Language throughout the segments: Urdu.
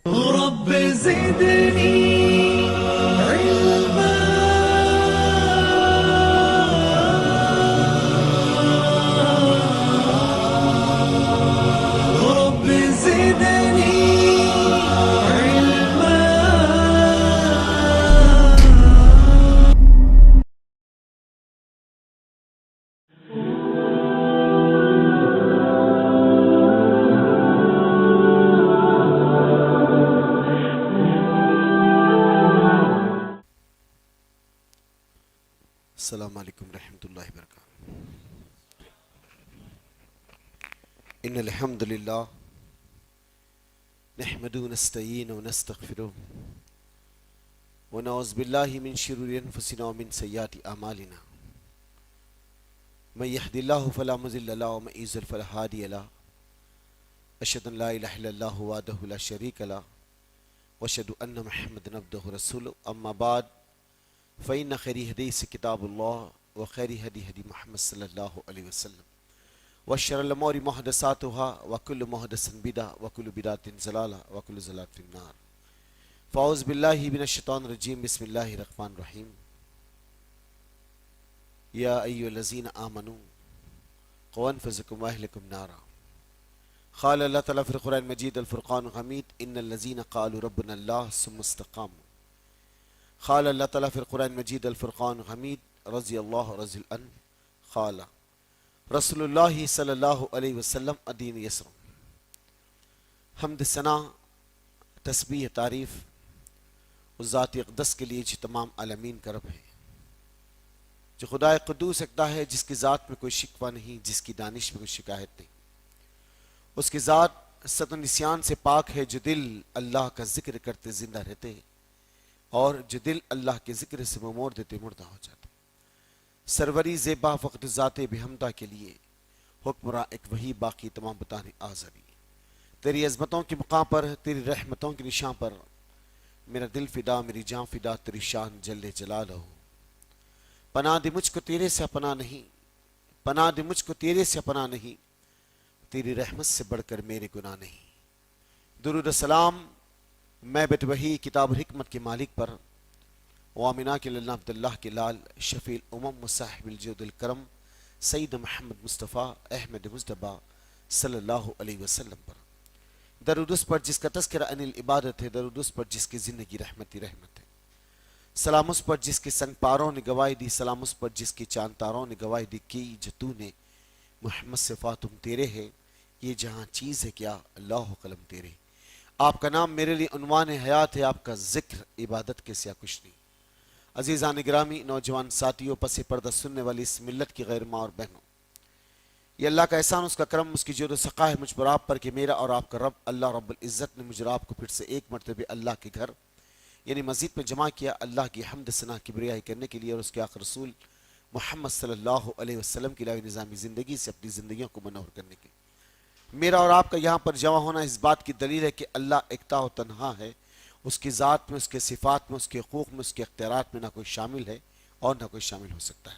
رب زدني علما. رب زدني علما. السلام علیکم ورحمۃ اللہ وبرکاتہ. ان الحمد للہ نحمده ونستعینه ونستغفره ونعوذ باللہ من شرور انفسنا ومن سیئات اعمالنا. من يهد الله فلا مضل له ومن يضلل فلا هادي له. اشهد ان لا اله الا الله وحده لا شريك له واشهد ان محمدا عبده ورسوله. اما بعد فإن خير حديث كتاب الله وخير هدي هدي محمد صلى الله عليه وسلم وشر الأمور محدثاتها وكل محدثة بدعة وكل بدعة ضلالة وكل ضلالة في النار. فأعوذ بالله من الشيطان الرجيم. بسم الله الرحمن الرحيم. يا أيها الذين آمنوا قوا أنفسكم وأهلكم نارا. قال الله تعالى في القرآن المجيد الفرقان الحميد إن الذين قالوا ربنا الله ثم استقاموا. قال اللہ تعالیٰ فی القرآن مجید الفرقان حمید رضی اللہ رضی عنہ قال رسول اللہ صلی اللہ علیہ وسلم الدین یسر. حمد ثنا تسبیح تعریف اس ذات اقدس کے لیے جو تمام عالمین کا رب ہے، جو خدا قدوس اقدا ہے، جس کی ذات میں کوئی شکوہ نہیں، جس کی دانش میں کوئی شکایت نہیں. اس کی ذات صد و نسیان سے پاک ہے، جو دل اللہ کا ذکر کرتے زندہ رہتے ہیں اور جو دل اللہ کے ذکر سے موڑ دیتے مردہ ہو جاتے. سروری زیبا وقت ذات بحمدہ کے لیے حکمراں ایک وہی باقی تمام بتانے آزادی. تیری عظمتوں کے مقام پر، تیری رحمتوں کے نشان پر میرا دل فدا، میری جان فدا، تیری شان جل جلالہ. پناہ دے مجھ کو تیرے سے پناہ نہیں، پناہ دے مجھ کو تیرے سے پناہ نہیں، تیری رحمت سے بڑھ کر میرے گناہ نہیں. درود و سلام میں بیت وحی کتاب الحکمت کے مالک پر وامنہ کے اللہ عبداللہ کے لال شفیع الامم وصاحب الجود الکرم سید محمد مصطفیٰ احمد مصطفیٰ صلی اللہ علیہ وسلم پر. درود اس پر جس کا تذکرہ ان العبادت ہے، درود اس پر جس کی زندگی رحمتی رحمت ہے. سلام اس پر جس کے سنگ پاروں نے گواہی دی، سلام اس پر جس کی چاند تاروں نے گواہی دی کہ جو تو نے محمد صفات تم تیرے ہے، یہ جہاں چیز ہے کیا اللہ قلم تیرے. آپ کا نام میرے لیے عنوان حیات ہے، آپ کا ذکر عبادت کے سیا کچھ نہیں. عزیزان گرامی، نوجوان ساتھیوں، پس پردہ سننے والی اس ملت کی غیر ماں اور بہنوں، یہ اللہ کا احسان، اس کا کرم، اس کی جود و سخا ہے مجھ پر آپ پر کہ میرا اور آپ کا رب اللہ رب العزت نے مجھ اور آپ کو پھر سے ایک مرتبہ اللہ کے گھر یعنی مسجد میں جمع کیا، اللہ کی حمد ثنا کبریائی کرنے کے لیے اور اس کے آخر رسول محمد صلی اللہ علیہ وسلم کی الہی نظامی زندگی سے اپنی زندگیوں کو منور کرنے کے. میرا اور آپ کا یہاں پر جمع ہونا اس بات کی دلیل ہے کہ اللہ اکتا و تنہا ہے. اس کی ذات میں، اس کے صفات میں، اس کے حقوق میں، اس کے اختیارات میں نہ کوئی شامل ہے اور نہ کوئی شامل ہو سکتا ہے.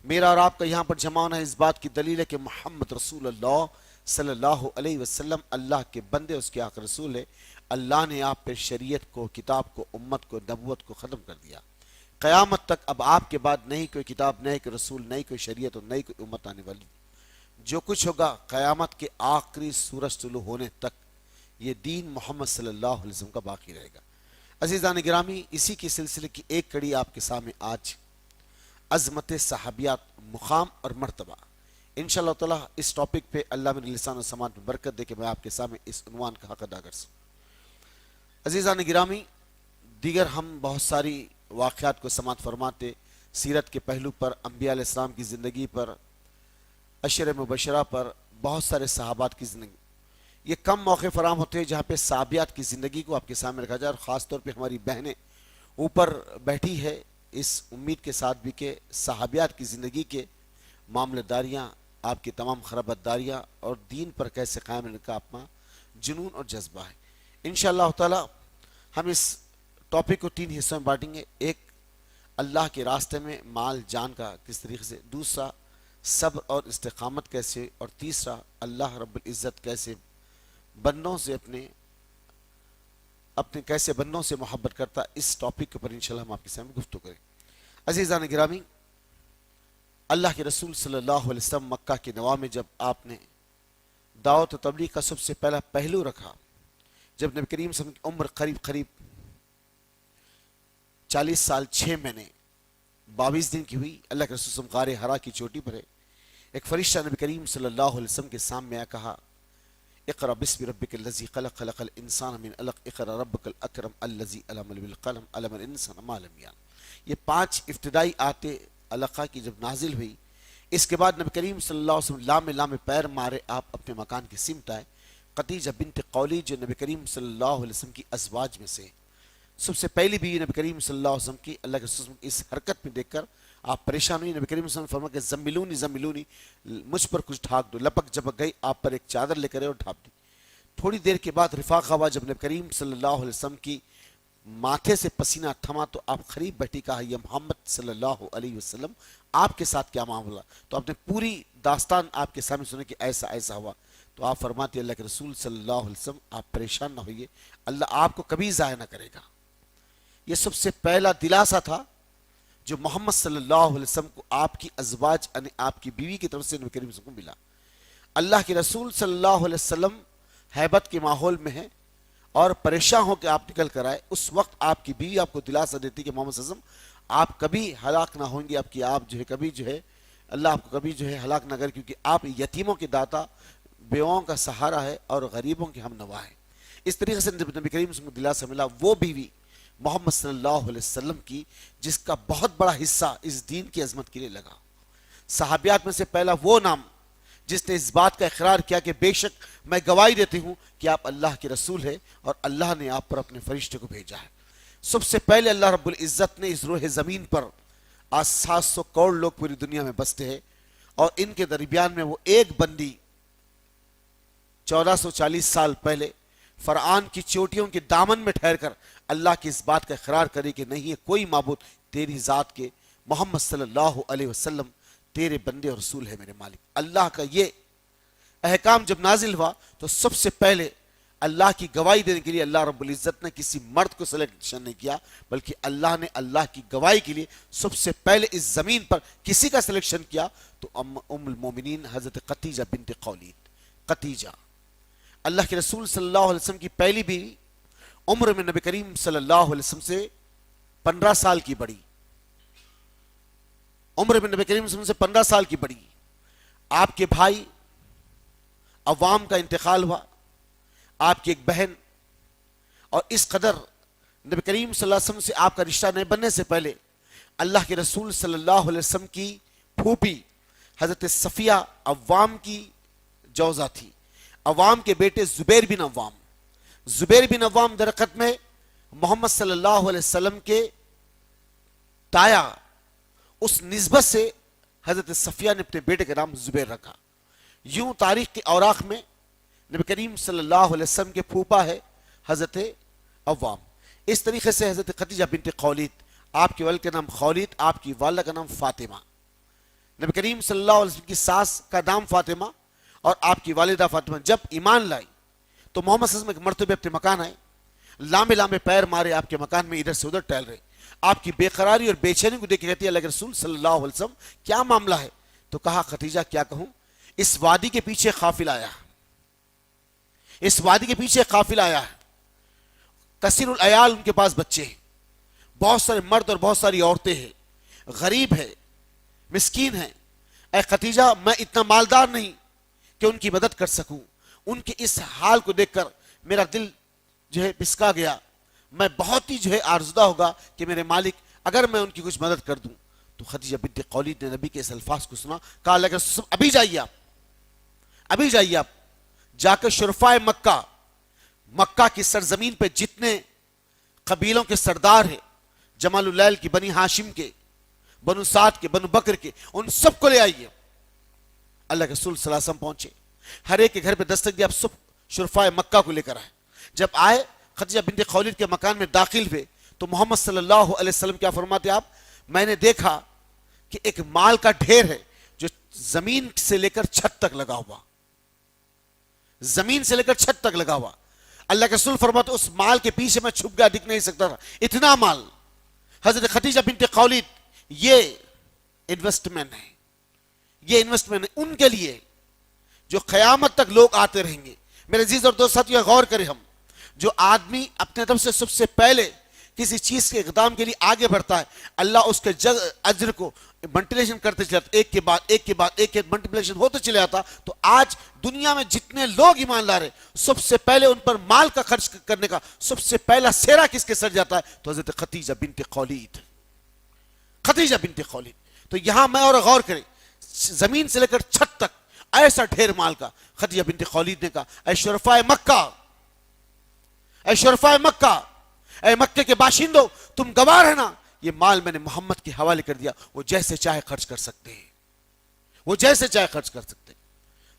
میرا اور آپ کا یہاں پر جمع ہونا اس بات کی دلیل ہے کہ محمد رسول اللہ صلی اللہ علیہ وسلم اللہ کے بندے، اس کے آخر رسول ہے. اللہ نے آپ پر شریعت کو، کتاب کو، امت کو، نبوت کو ختم کر دیا. قیامت تک اب آپ کے بعد نہیں کوئی کتاب، نہیں کوئی رسول، نہیں کوئی شریعت اور نہیں کوئی امت آنے والی. جو کچھ ہوگا قیامت کے آخری سورج طلوع ہونے تک یہ دین محمد صلی اللہ علیہ وسلم کا باقی رہے گا. عزیزان گرامی، اسی کے سلسلے کی ایک کڑی آپ کے سامنے آج عظمت صحابیات، مقام اور مرتبہ. انشاءاللہ تعالی اس ٹاپک پہ اللہ میرے لسان و سماعت میں برکت دے کہ میں آپ کے سامنے اس عنوان کا حق ادا کر سکوں. عزیزان گرامی، دیگر ہم بہت ساری واقعات کو سماعت فرماتے، سیرت کے پہلو پر، انبیاء علیہ السلام کی زندگی پر، عشر مبشرہ پر، بہت سارے صحابات کی زندگی. یہ کم موقع فراہم ہوتے ہیں جہاں پہ صحابیات کی زندگی کو آپ کے سامنے رکھا جائے، اور خاص طور پہ ہماری بہنیں اوپر بیٹھی ہے اس امید کے ساتھ بھی کہ صحابیات کی زندگی کے معاملہ داریاں، آپ کی تمام خرابت داریاں اور دین پر کیسے قائم رہنے کا اپنا جنون اور جذبہ ہے. انشاءاللہ تعالی ہم اس ٹاپک کو 3 حصوں میں بانٹیں گے. ایک، اللہ کے راستے میں مال جان کا کس طریقے سے، دوسرا صبر اور استقامت کیسے، اور تیسرا اللہ رب العزت کیسے بندوں سے اپنے کیسے بندوں سے محبت کرتا، اس ٹاپک کے پر انشاءاللہ ہم آپ کے سامنے گفتگو کریں۔ عزیزان گرامی، اللہ کے رسول صلی اللہ علیہ وسلم مکہ کے نواح میں جب آپ نے دعوت و تبلیغ کا سب سے پہلا پہلو رکھا، جب نبی کریم صلی اللہ علیہ وسلم کی عمر قریب 40 سال 6 مہینے 22 دن کی ہوئی، اللہ کے رسول صلی اللہ علیہ وسلم غار حرا کی چوٹی پر ہے، ایک فرشتہ نبی کریم صلی اللہ علیہ وسلم کے سامنے آیا، کہا اقرأ بسم ربک الذی خلق، خلق الانسان من علق، اقرأ ربک الاکرم الذی علم بالقلم، علم الانسان ما لم یعلم۔ یہ 5 ابتدائی آیتیں علقہ کی جب نازل ہوئی، اس کے بعد نبی کریم صلی اللہ علیہ وسلم لامے پیر مارے آپ اپنے مکان کی سمت آئے۔ خدیجہ بنت قولی جو نبی کریم صلی اللہ علیہ وسلم کی ازواج میں سے سب سے پہلی بھی نبی کریم صلی اللہ علیہ وسلم کی، اللہ کے رسول کی اس حرکت میں دیکھ کر آپ پریشان ہوئی۔ نبی کریم صلی اللہ علیہ وسلم فرمایا کہ زملونی زملونی، مجھ پر کچھ ڈھانپ دو۔ لپک جپک گئی، آپ پر ایک چادر لے کر اور ڈھانپ دی۔ تھوڑی دیر کے بعد رفاق ہوا، جب نبی کریم صلی اللہ علیہ وسلم کی ماتھے سے پسینہ تھما تو آپ قریب بیٹھی، کہا یا محمد صلی اللہ علیہ وسلم آپ کے ساتھ کیا معاملہ؟ تو آپ نے پوری داستان آپ کے سامنے سنے کہ ایسا ایسا ہوا۔ تو آپ فرماتے اللہ کے رسول صلی اللہ علیہ وسلم آپ پریشان نہ ہوئیے، اللہ آپ کو کبھی ضائع نہ کرے گا۔ یہ سب سے پہلا دلاسا تھا جو محمد صلی اللہ علیہ وسلم کو آپ کی ازواج یعنی آپ کی بیوی کی طرف سے نبی کریم صلی اللہ علیہ وسلم کو ملا۔ اللہ کے رسول صلی اللہ علیہ وسلم ہیبت کے ماحول میں ہیں اور پریشان ہو کے آپ نکل کر آئے، اس وقت آپ کی بیوی آپ کو دلاسا دیتی کہ محمد صلی اللہ علیہ وسلم آپ کبھی ہلاک نہ ہوں گے، آپ جو ہے کبھی جو ہے اللہ آپ کو کبھی جو ہے ہلاک نہ کرے، کیونکہ آپ یتیموں کے داتا، بیواؤں کا سہارا ہے اور غریبوں کے ہم نوا ہے۔ اس طریقے سے نبی کریم صلی اللہ علیہ وسلم کو دلاسا ملا، وہ بیوی محمد صلی اللہ علیہ وسلم کی جس کا بہت بڑا حصہ اس دین کی عظمت کے لیے لگا۔ صحابیات میں سے پہلا وہ نام جس نے اس بات کا اقرار کیا کہ بے شک میں گواہی دیتی ہوں کہ آپ اللہ کے رسول ہیں اور اللہ نے آپ پر اپنے فرشتے کو بھیجا ہے۔ سب سے پہلے اللہ رب العزت نے اس روح زمین پر آج 700 کروڑ لوگ پوری دنیا میں بستے ہیں اور ان کے درمیان میں وہ ایک بندی 1440 سال پہلے فرعون کی چوٹیوں کے دامن میں ٹھہر کر اللہ کی اس بات کا اقرار کرے کہ نہیں ہے کوئی معبود تیری ذات کے، محمد صلی اللہ علیہ وسلم تیرے بندے اور رسول ہے میرے مالک۔ اللہ کا یہ احکام جب نازل ہوا تو سب سے پہلے اللہ کی گواہی دینے کے لیے اللہ رب العزت نے کسی مرد کو سلیکشن نہیں کیا، بلکہ اللہ نے اللہ کی گواہی کے لیے سب سے پہلے اس زمین پر کسی کا سلیکشن کیا تو ام المومنین حضرت خدیجہ بنت خویلد۔ خدیجہ اللہ کے رسول صلی اللہ علیہ وسلم کی پہلی بیوی، عمر میں نبی کریم صلی اللہ علیہ وسلم سے 15 سال کی بڑی، عمر میں نبی کریم صلی اللہ علیہ وسلم سے 15 سال کی بڑی۔ آپ کے بھائی عوام کا انتقال ہوا، آپ کی ایک بہن، اور اس قدر نبی کریم صلی اللہ علیہ وسلم سے آپ کا رشتہ نہیں بننے سے پہلے اللہ کے رسول صلی اللہ علیہ وسلم کی پھوپھی حضرت صفیہ عوام کی جوزہ تھی۔ عوام کے بیٹے زبیر بن عوام درقت میں محمد صلی اللہ علیہ وسلم کے تایا، اس نسبت سے حضرت صفیہ نے اپنے بیٹے کا نام زبیر رکھا۔ یوں تاریخ کے اوراق میں نبی کریم صلی اللہ علیہ وسلم کے پھوپا ہے حضرت عوام۔ اس طریقے سے حضرت خدیجہ بنت خویلد، آپ کے والد کا نام خویلد، آپ کی والدہ کا نام فاطمہ۔ نبی کریم صلی اللہ علیہ وسلم کی ساس کا نام فاطمہ اور آپ کی والدہ فاطمہ جب ایمان لائی تو محمد صلی اللہ علیہ وسلم ایک مرتبہ اپنے مکان آئے، لامے پیر مارے آپ کے مکان میں ادھر سے ادھر ٹہل رہے، آپ کی بے قراری اور بے چینی کو دیکھ کے کہتی ہے اللہ کے رسول صلی اللہ علیہ وسلم کیا معاملہ ہے؟ تو کہا خدیجہ کیا کہوں، اس وادی کے پیچھے قافلہ آیا ہے، اس وادی کے پیچھے قافلہ آیا ہے، کثیر العیال، ان کے پاس بچے ہیں، بہت سارے مرد اور بہت ساری عورتیں ہیں، غریب ہے، مسکین ہے۔ اے خدیجہ میں اتنا مالدار نہیں کہ ان کی مدد کر سکوں، ان کے اس حال کو دیکھ کر میرا دل جو ہے بسکا گیا، میں بہت ہی جو ہے آرزودہ ہوگا کہ میرے مالک اگر میں ان کی کچھ مدد کر دوں۔ تو خدیجہ بنت خویلد نے نبی کے اس الفاظ کو سنا، کہا اللہ کے رسول ابھی جائیے آپ جا کر شرفائے مکہ کی سرزمین پہ جتنے قبیلوں کے سردار ہیں، جمال اللیل کی، بنی ہاشم کے، بنو سعد کے، بنو بکر کے، ان سب کو لے آئیے۔ اللہ کے رسول صلی اللہ علیہ وسلم پہنچے، ہر ایک کے گھر پہ دستک دیا، اب سب شرفائے مکہ کو لے کر آئے۔ جب آئے خدیجہ بنت خویلد کے مکان میں داخل ہوئے تو محمد صلی اللہ علیہ وسلم کیا فرماتے آپ، میں نے دیکھا کہ ایک مال کا ڈھیر ہے جو زمین سے لے کر چھت تک لگا ہوا، زمین سے لے کر چھت تک لگا ہوا۔ اللہ کے رسول فرماتے اس مال کے پیچھے میں چھپ گیا، دکھ نہیں سکتا تھا، اتنا مال۔ حضرت خدیجہ بنت خویلد، یہ انویسٹمنٹ ہے، یہ انویسٹمنٹ ہے ان کے لیے جو قیامت تک لوگ آتے رہیں گے۔ میرے عزیز اور دوست ساتھیو، غور کریں، ہم جو آدمی اپنے طرف سے سب سے پہلے کسی چیز کے اقدام کے لیے آگے بڑھتا ہے، اللہ اس کے اجر کو ملٹیپلیکیشن کرتے چلے جاتا، ایک کے بعد ایک کے بعد ایک ملٹیپلیکیشن ہوتے چلے جاتا۔ تو آج دنیا میں جتنے لوگ ایمان لا رہے، سب سے پہلے ان پر مال کا خرچ کرنے کا سب سے پہلا سہرا کس کے سر جاتا ہے؟ تو حضرت خدیجہ بنت خویلد، خدیجہ بنت خویلد۔ تو یہاں میں اور غور کریں، زمین سے لے کر چھت تک ایسا ڈھیر مال کا۔ خدیجہ بنت خویلد نے کہا، اے شرفائے مکہ، اے شرفائے مکہ، اے مکے کے باشندوں، تم گواہ رہنا، یہ مال میں نے محمد کے حوالے کر دیا، وہ جیسے چاہے خرچ کر سکتے ہیں، وہ جیسے چاہے خرچ کر سکتے ہیں۔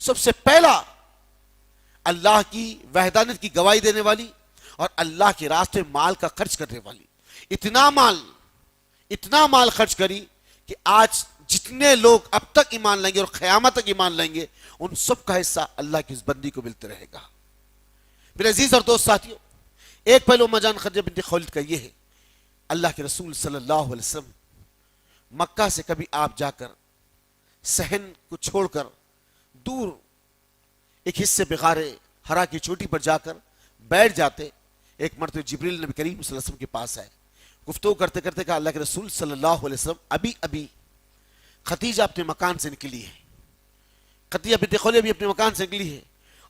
سب سے پہلا اللہ کی وحدانیت کی گواہی دینے والی اور اللہ کے راستے میں مال کا خرچ کرنے والی، اتنا مال خرچ کری کہ آج جتنے لوگ اب تک ایمان لائیں گے اور قیامت تک ایمان لائیں گے، ان سب کا حصہ اللہ کی اس بندی کو ملتے رہے گا۔ میرے عزیز اور دوست ساتھیو، ایک پہلو اماں جان خدیجہ بنت خویلد کا یہ ہے، اللہ کے رسول صلی اللہ علیہ وسلم مکہ سے کبھی آپ جا کر صحن کو چھوڑ کر دور ایک حصے بغار حرا کی چوٹی پر جا کر بیٹھ جاتے۔ ایک مرتبہ جبریل نبی کریم صلی اللہ علیہ وسلم کے پاس آئے، گفتگو کرتے کرتے کہا، اللہ کے رسول صلی اللہ علیہ وسلم ابھی خدیجہ اپنے مکان سے نکلی ہے، خدیجہ بنت خویلد بھی اپنے مکان سے نکلی ہے،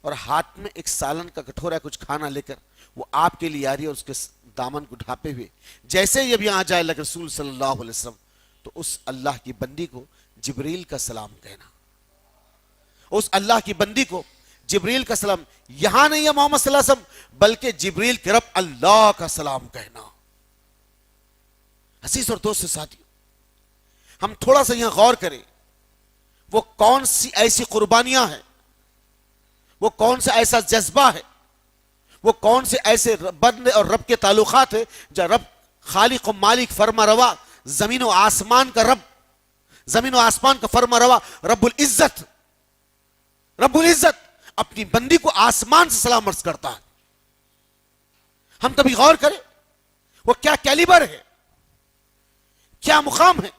اور ہاتھ میں ایک سالن کا کٹورا ہے، کچھ کھانا لے کر وہ آپ کے لیے آ رہی ہے، اور اس کے دامن کو ڈھانپے ہوئے۔ جیسے ہی اب یہاں جائے اللہ کے رسول صلی اللہ علیہ وسلم، تو اس اللہ کی بندی کو جبریل کا سلام کہنا، اس اللہ کی بندی کو جبریل کا سلام، یہاں نہیں ہے محمد صلی اللہ علیہ وسلم، بلکہ جبریل کے رب اللہ کا سلام کہنا۔ عزیز اور دوست ساتھیو، ہم تھوڑا سا یہاں غور کریں، وہ کون سی ایسی قربانیاں ہیں، وہ کون سا ایسا جذبہ ہے، وہ کون سے ایسے بندے اور رب کے تعلقات ہیں، جو رب خالق و مالک فرما روا، زمین و آسمان کا رب، زمین و آسمان کا فرما روا رب العزت اپنی بندی کو آسمان سے سلام عرض کرتا ہے۔ ہم کبھی غور کریں وہ کیا کیلیبر ہے، کیا مقام ہے،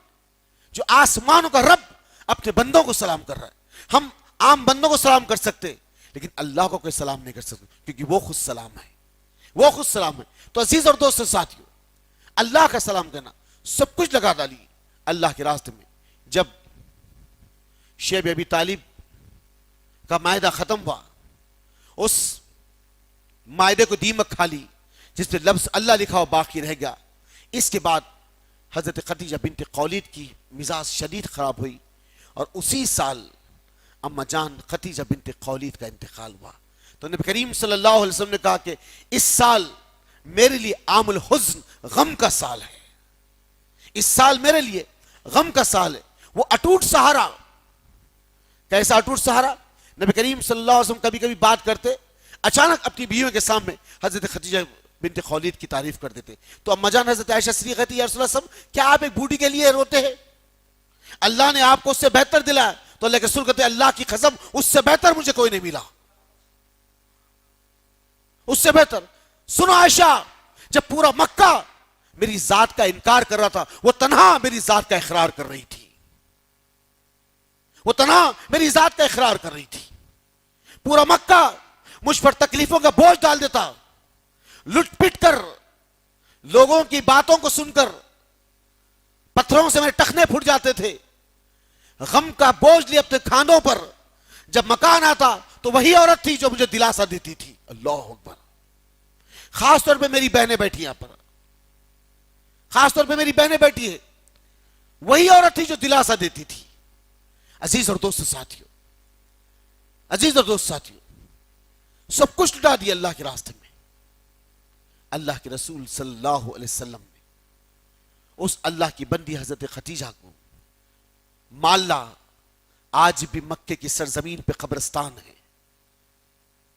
جو آسمانوں کا رب اپنے بندوں کو سلام کر رہا ہے۔ ہم عام بندوں کو سلام کر سکتے، لیکن اللہ کو کوئی سلام نہیں کر سکتے، کیونکہ وہ خود سلام ہے، وہ خود سلام ہے۔ تو عزیز اور دوست ساتھیو، اللہ کا سلام کرنا، سب کچھ لگا ڈالی اللہ کے راستے میں۔ جب شیب ابی طالب کا معاہدہ ختم ہوا، اس معاہدے کو دیمک کھا لی جس پہ لفظ اللہ لکھا ہوا باقی رہ گیا۔ اس کے بعد حضرت خدیجہ بنت خویلد کی مزاج شدید خراب ہوئی، اور اسی سال اما جان خدیجہ بنت خویلد کا انتقال ہوا۔ تو نبی کریم صلی اللہ علیہ وسلم نے کہا کہ اس سال میرے لیے عام الحزن، غم کا سال ہے، اس سال میرے لیے غم کا سال ہے۔ وہ اٹوٹ سہارا، کیسا اٹوٹ سہارا؟ نبی کریم صلی اللہ علیہ وسلم کبھی کبھی بات کرتے، اچانک اپنی بیویوں کے سامنے حضرت خدیجہ بنت خویلد کی تعریف کر دیتے۔ تو اما جان حضرت عائشہ صدیقہ کہتی، یا رسول اللہ صلی اللہ علیہ وسلم، کیا آپ ایک بوڑھی کے لیے روتے ہیں؟ اللہ نے آپ کو اس سے بہتر دلایا۔ تو اللہ کے رسول کہتے، اللہ کی قسم، اس سے بہتر مجھے کوئی نہیں ملا، اس سے بہتر۔ سنو عائشہ، جب پورا مکہ میری ذات کا انکار کر رہا تھا، وہ تنہا میری ذات کا اقرار کر رہی تھی، وہ تنہا میری ذات کا اقرار کر رہی تھی۔ پورا مکہ مجھ پر تکلیفوں کا بوجھ ڈال دیتا، لٹ پٹ کر، لوگوں کی باتوں کو سن کر پتھروں سے میرے ٹخنے پھٹ جاتے تھے، غم کا بوجھ لیے اپنے کھانوں پر۔ جب مکان آتا تو وہی عورت تھی جو مجھے دلاسا دیتی تھی۔ اللہ اکبر۔ خاص طور پہ میری بہنیں بیٹھی یہاں پر، خاص طور پہ میری بہنیں بیٹھی ہے، وہی عورت تھی جو دلاسا دیتی تھی۔ عزیز اور دوست ساتھیو، عزیز اور دوست ساتھیو، سب کچھ لٹا دیا اللہ کے راستے میں۔ اللہ کے رسول صلی اللہ علیہ وسلم نے اس اللہ کی بندی حضرت خدیجہ کو مالا، آج بھی مکے کی سرزمین پہ قبرستان ہے،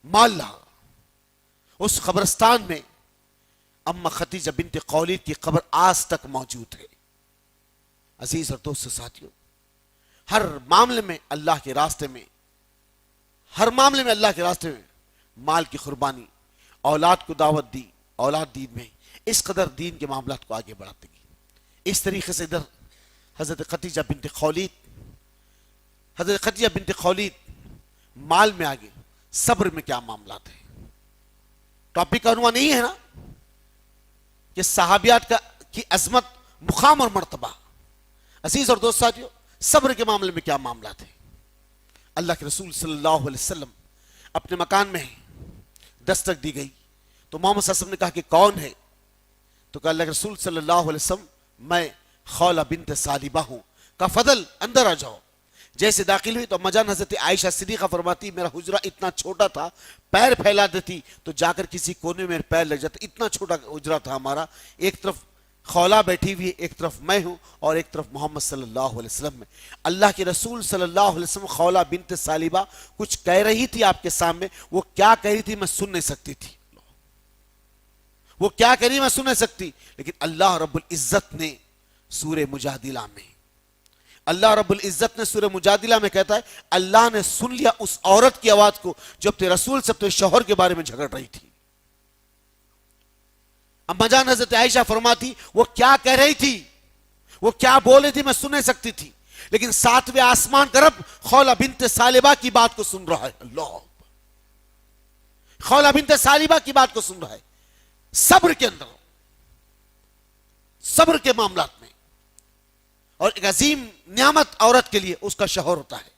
مالا، اس قبرستان میں اما خدیجہ بنت خویلد کی قبر آج تک موجود ہے۔ عزیز اور دوست ساتھیو، ہر معاملے میں اللہ کے راستے میں، ہر معاملے میں اللہ کے راستے میں مال کی قربانی اولاد کو دعوت دی، اولاد دین میں اس قدر دین کے معاملات کو آگے بڑھاتے گئی۔ اس طریقے سے ادھر حضرت خدیجہ بنت خولید مال میں آگے، صبر میں کیا معاملات ہیں۔ ٹاپک کا عنوان نہیں ہے نا کہ صحابیات کی عظمت، مقام اور مرتبہ۔ عزیز اور دوست ساتھیو، صبر کے معاملے میں کیا معاملات ہیں۔ اللہ کے رسول صلی اللہ علیہ وسلم اپنے مکان میں دستک دی گئی تو محمد صلی اللہ علیہ وسلم نے کہا کہ کون ہے؟ تو کہا اللہ کے رسول صلی اللہ علیہ وسلم میں خولہ بنت ثعلبہ ہوں۔ کہا فضل اندر آ جاؤ۔ جیسے داخل ہوئی تو اما جان حضرت عائشہ صدیقہ فرماتی میرا حجرہ اتنا چھوٹا تھا، پیر پھیلا دیتی تو جا کر کسی کونے میں میرے پیر لگ جاتا، اتنا چھوٹا حجرہ تھا ہمارا۔ ایک طرف خولہ بیٹھی ہوئی ہے، ایک طرف میں ہوں، اور ایک طرف محمد صلی اللہ علیہ وسلم میں۔ اللہ کے رسول صلی اللہ علیہ وسلم خولہ بنت ثعلبہ کچھ کہہ رہی تھی آپ کے سامنے، وہ کیا کہہ رہی تھی میں سن نہیں سکتی تھی، وہ کیا کہہ رہی میں سن نہیں سکتی، لیکن اللہ رب العزت نے سورہ مجادلہ میں، اللہ رب العزت نے سورہ مجادلہ میں کہتا ہے اللہ نے سن لیا اس عورت کی آواز کو جو اپنے رسول سے اپنے شوہر کے بارے میں جھگڑ رہی تھی۔ اما جان حضرت عائشہ فرماتی وہ کیا کہہ رہی تھی، وہ کیا بول رہی تھی میں سن نہیں سکتی تھی، لیکن ساتویں آسمان کا رب خولہ بنت ثعلبہ کی بات کو سن رہا ہے۔ اللہ، خولہ بنت ثعلبہ کی بات کو سن رہا ہے۔ صبر کے اندر، صبر کے معاملات میں، اور ایک عظیم نعمت عورت کے لیے اس کا شوہر ہوتا ہے۔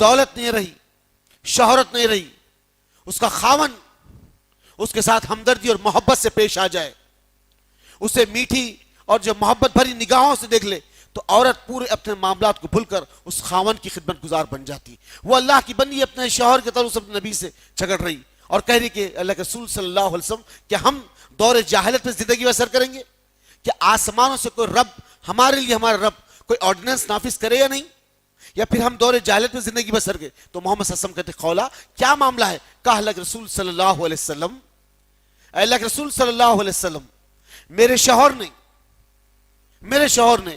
دولت نہیں رہی، شہرت نہیں رہی، اس کا خاون اس کے ساتھ ہمدردی اور محبت سے پیش آ جائے، اسے میٹھی اور جو محبت بھری نگاہوں سے دیکھ لے تو عورت پورے اپنے معاملات کو بھول کر اس خاون کی خدمت گزار بن جاتی۔ وہ اللہ کی بندی اپنے شوہر کے تعلق سے اپنے نبی سے جھگڑ رہی اور کہہ رہی کہ اللہ کے رسول صلی اللہ علیہ وسلم کہ ہم دور جاہلیت میں زندگی بسر کریں گے، کہ آسمانوں سے کوئی رب ہمارے لیے، ہمارا رب کوئی آرڈیننس نافذ کرے یا نہیں، یا پھر ہم دور جاہلیت میں زندگی بسر گئے۔ تو محمد صلی اللہ علیہ وسلم کہتے خولہ کیا معاملہ ہے؟ کہا اللہ کے رسول صلی اللہ علیہ وسلم، اللہ کے رسول صلی اللہ علیہ وسلم میرے شوہر نے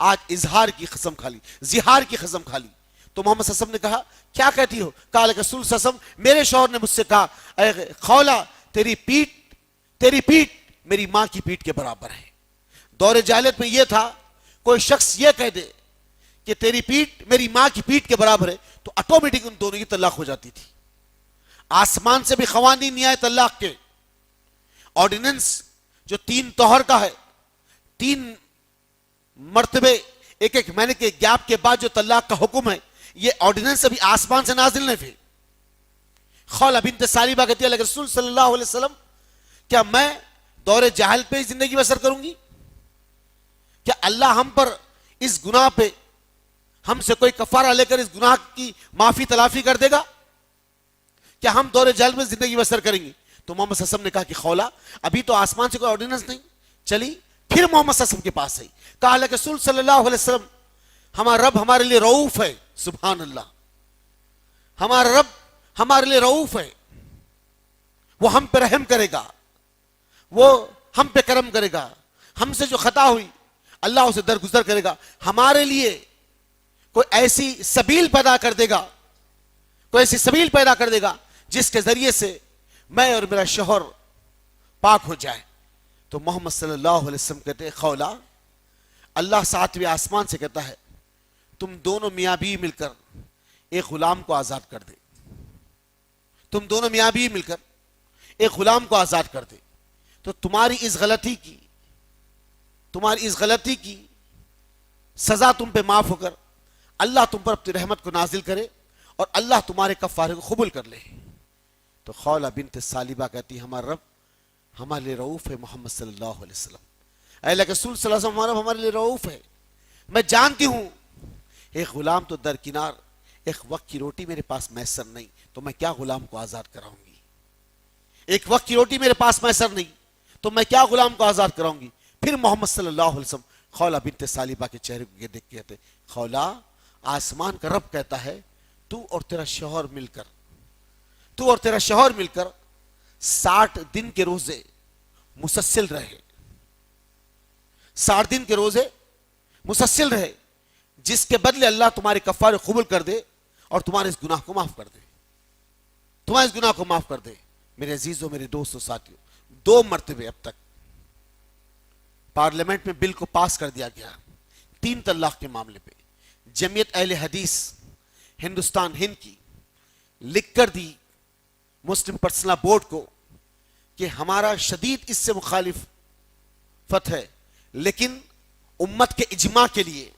آج اظہار کی قسم کھا لی، زہار کی قسم کھا لی۔ تو محمد صلی اللہ علیہ وسلم نے کہا کیا کہتی ہو؟ کہا اللہ کے رسول صلی اللہ علیہ وسلم میرے شوہر نے مجھ سے کہا اے خولہ تیری پیٹھ میری ماں کی پیٹھ کے برابر ہے۔ دور جاہلیت میں یہ تھا کوئی شخص یہ کہہ دے کہ تیری پیٹھ میری ماں کی پیٹھ کے برابر ہے تو آٹومیٹک ان دونوں کی طلاق ہو جاتی تھی۔ آسمان سے بھی قوانین نہیں آئے طلاق کے، آرڈیننس جو 3 طہر کا ہے، 3 مرتبے ایک مہینے کے گیپ کے بعد جو طلاق کا حکم ہے، یہ آرڈیننس ابھی آسمان سے نازل نہیں ہوئے۔ خولہ بنت ثعلبہ کہتی ہے اللہ کے رسول صلی اللہ علیہ وسلم کیا میں دور جاہلیت پہ زندگی بسر کروں گی؟ کیا اللہ ہم پر اس گناہ پہ ہم سے کوئی کفارہ لے کر اس گناہ کی معافی تلافی کر دے گا؟ کیا ہم دور جاہلیت میں زندگی بسر کریں گے؟ تو محمد صلی اللہ علیہ وسلم نے کہا کہ خولہ ابھی تو آسمان سے کوئی آرڈیننس نہیں چلی۔ پھر محمد صلی اللہ علیہ وسلم کے پاس آئی، کہا اللہ کے رسول صلی اللہ علیہ وسلم ہمارا رب ہمارے لیے رؤوف ہے۔ سبحان اللہ، ہمارا رب ہمارے لیے رؤوف ہے، وہ ہم پہ رحم کرے گا، وہ ہم پہ کرم کرے گا، ہم سے جو خطا ہوئی اللہ اسے درگزر کرے گا، ہمارے لیے کوئی ایسی سبیل پیدا کر دے گا جس کے ذریعے سے میں اور میرا شوہر پاک ہو جائے۔ تو محمد صلی اللہ علیہ وسلم کہتے ہیں خولہ اللہ 7ویں آسمان سے کہتا ہے تم دونوں میاں بیوی مل کر ایک غلام کو آزاد کر دے، تم دونوں میاں بیوی مل کر ایک غلام کو آزاد کر دے، تو تمہاری اس غلطی کی سزا تم پہ معاف ہو کر اللہ تم پر اپنی رحمت کو نازل کرے اور اللہ تمہارے کفارے کو قبول کر لے۔ تو خولہ بنت ثعلبہ کہتی ہمارا رب ہمارے لیے رؤوف ہے محمد صلی اللہ علیہ وسلم، اے اللہ کے رسول صلی اللہ علیہ وسلم ہمارا رب ہمارے لیے رؤوف ہے۔ میں جانتی ہوں ایک غلام تو درکنار، ایک وقت کی روٹی میرے پاس میسر نہیں تو میں کیا غلام کو آزاد کراؤں گی، ایک وقت کی روٹی میرے پاس میسر نہیں تو میں کیا غلام کو آزاد کراؤں گی۔ پھر محمد صلی اللہ علیہ وسلم خولہ بنت ثعلبہ کے چہرے کو دیکھ کے کہتے خولہ آسمان کا رب کہتا ہے تو اور تیرا شوہر مل کر 60 دن کے روزے مسلسل رہے، 60 دن کے روزے مسلسل رہے، جس کے بدلے اللہ تمہارے کفارے قبول کر دے اور تمہارے اس گناہ کو معاف کر دے، میرے عزیزوں، میرے دوستوں، ساتھیوں، 2 مرتبے اب تک پارلیمنٹ میں بل کو پاس کر دیا گیا 3 طلاق کے معاملے پہ۔ جمعیت اہل حدیث ہندوستان ہند کی لکھ کر دی مسلم پرسنل بورڈ کو کہ ہمارا شدید اس سے مخالفت ہے، لیکن امت کے اجماع کے لیے،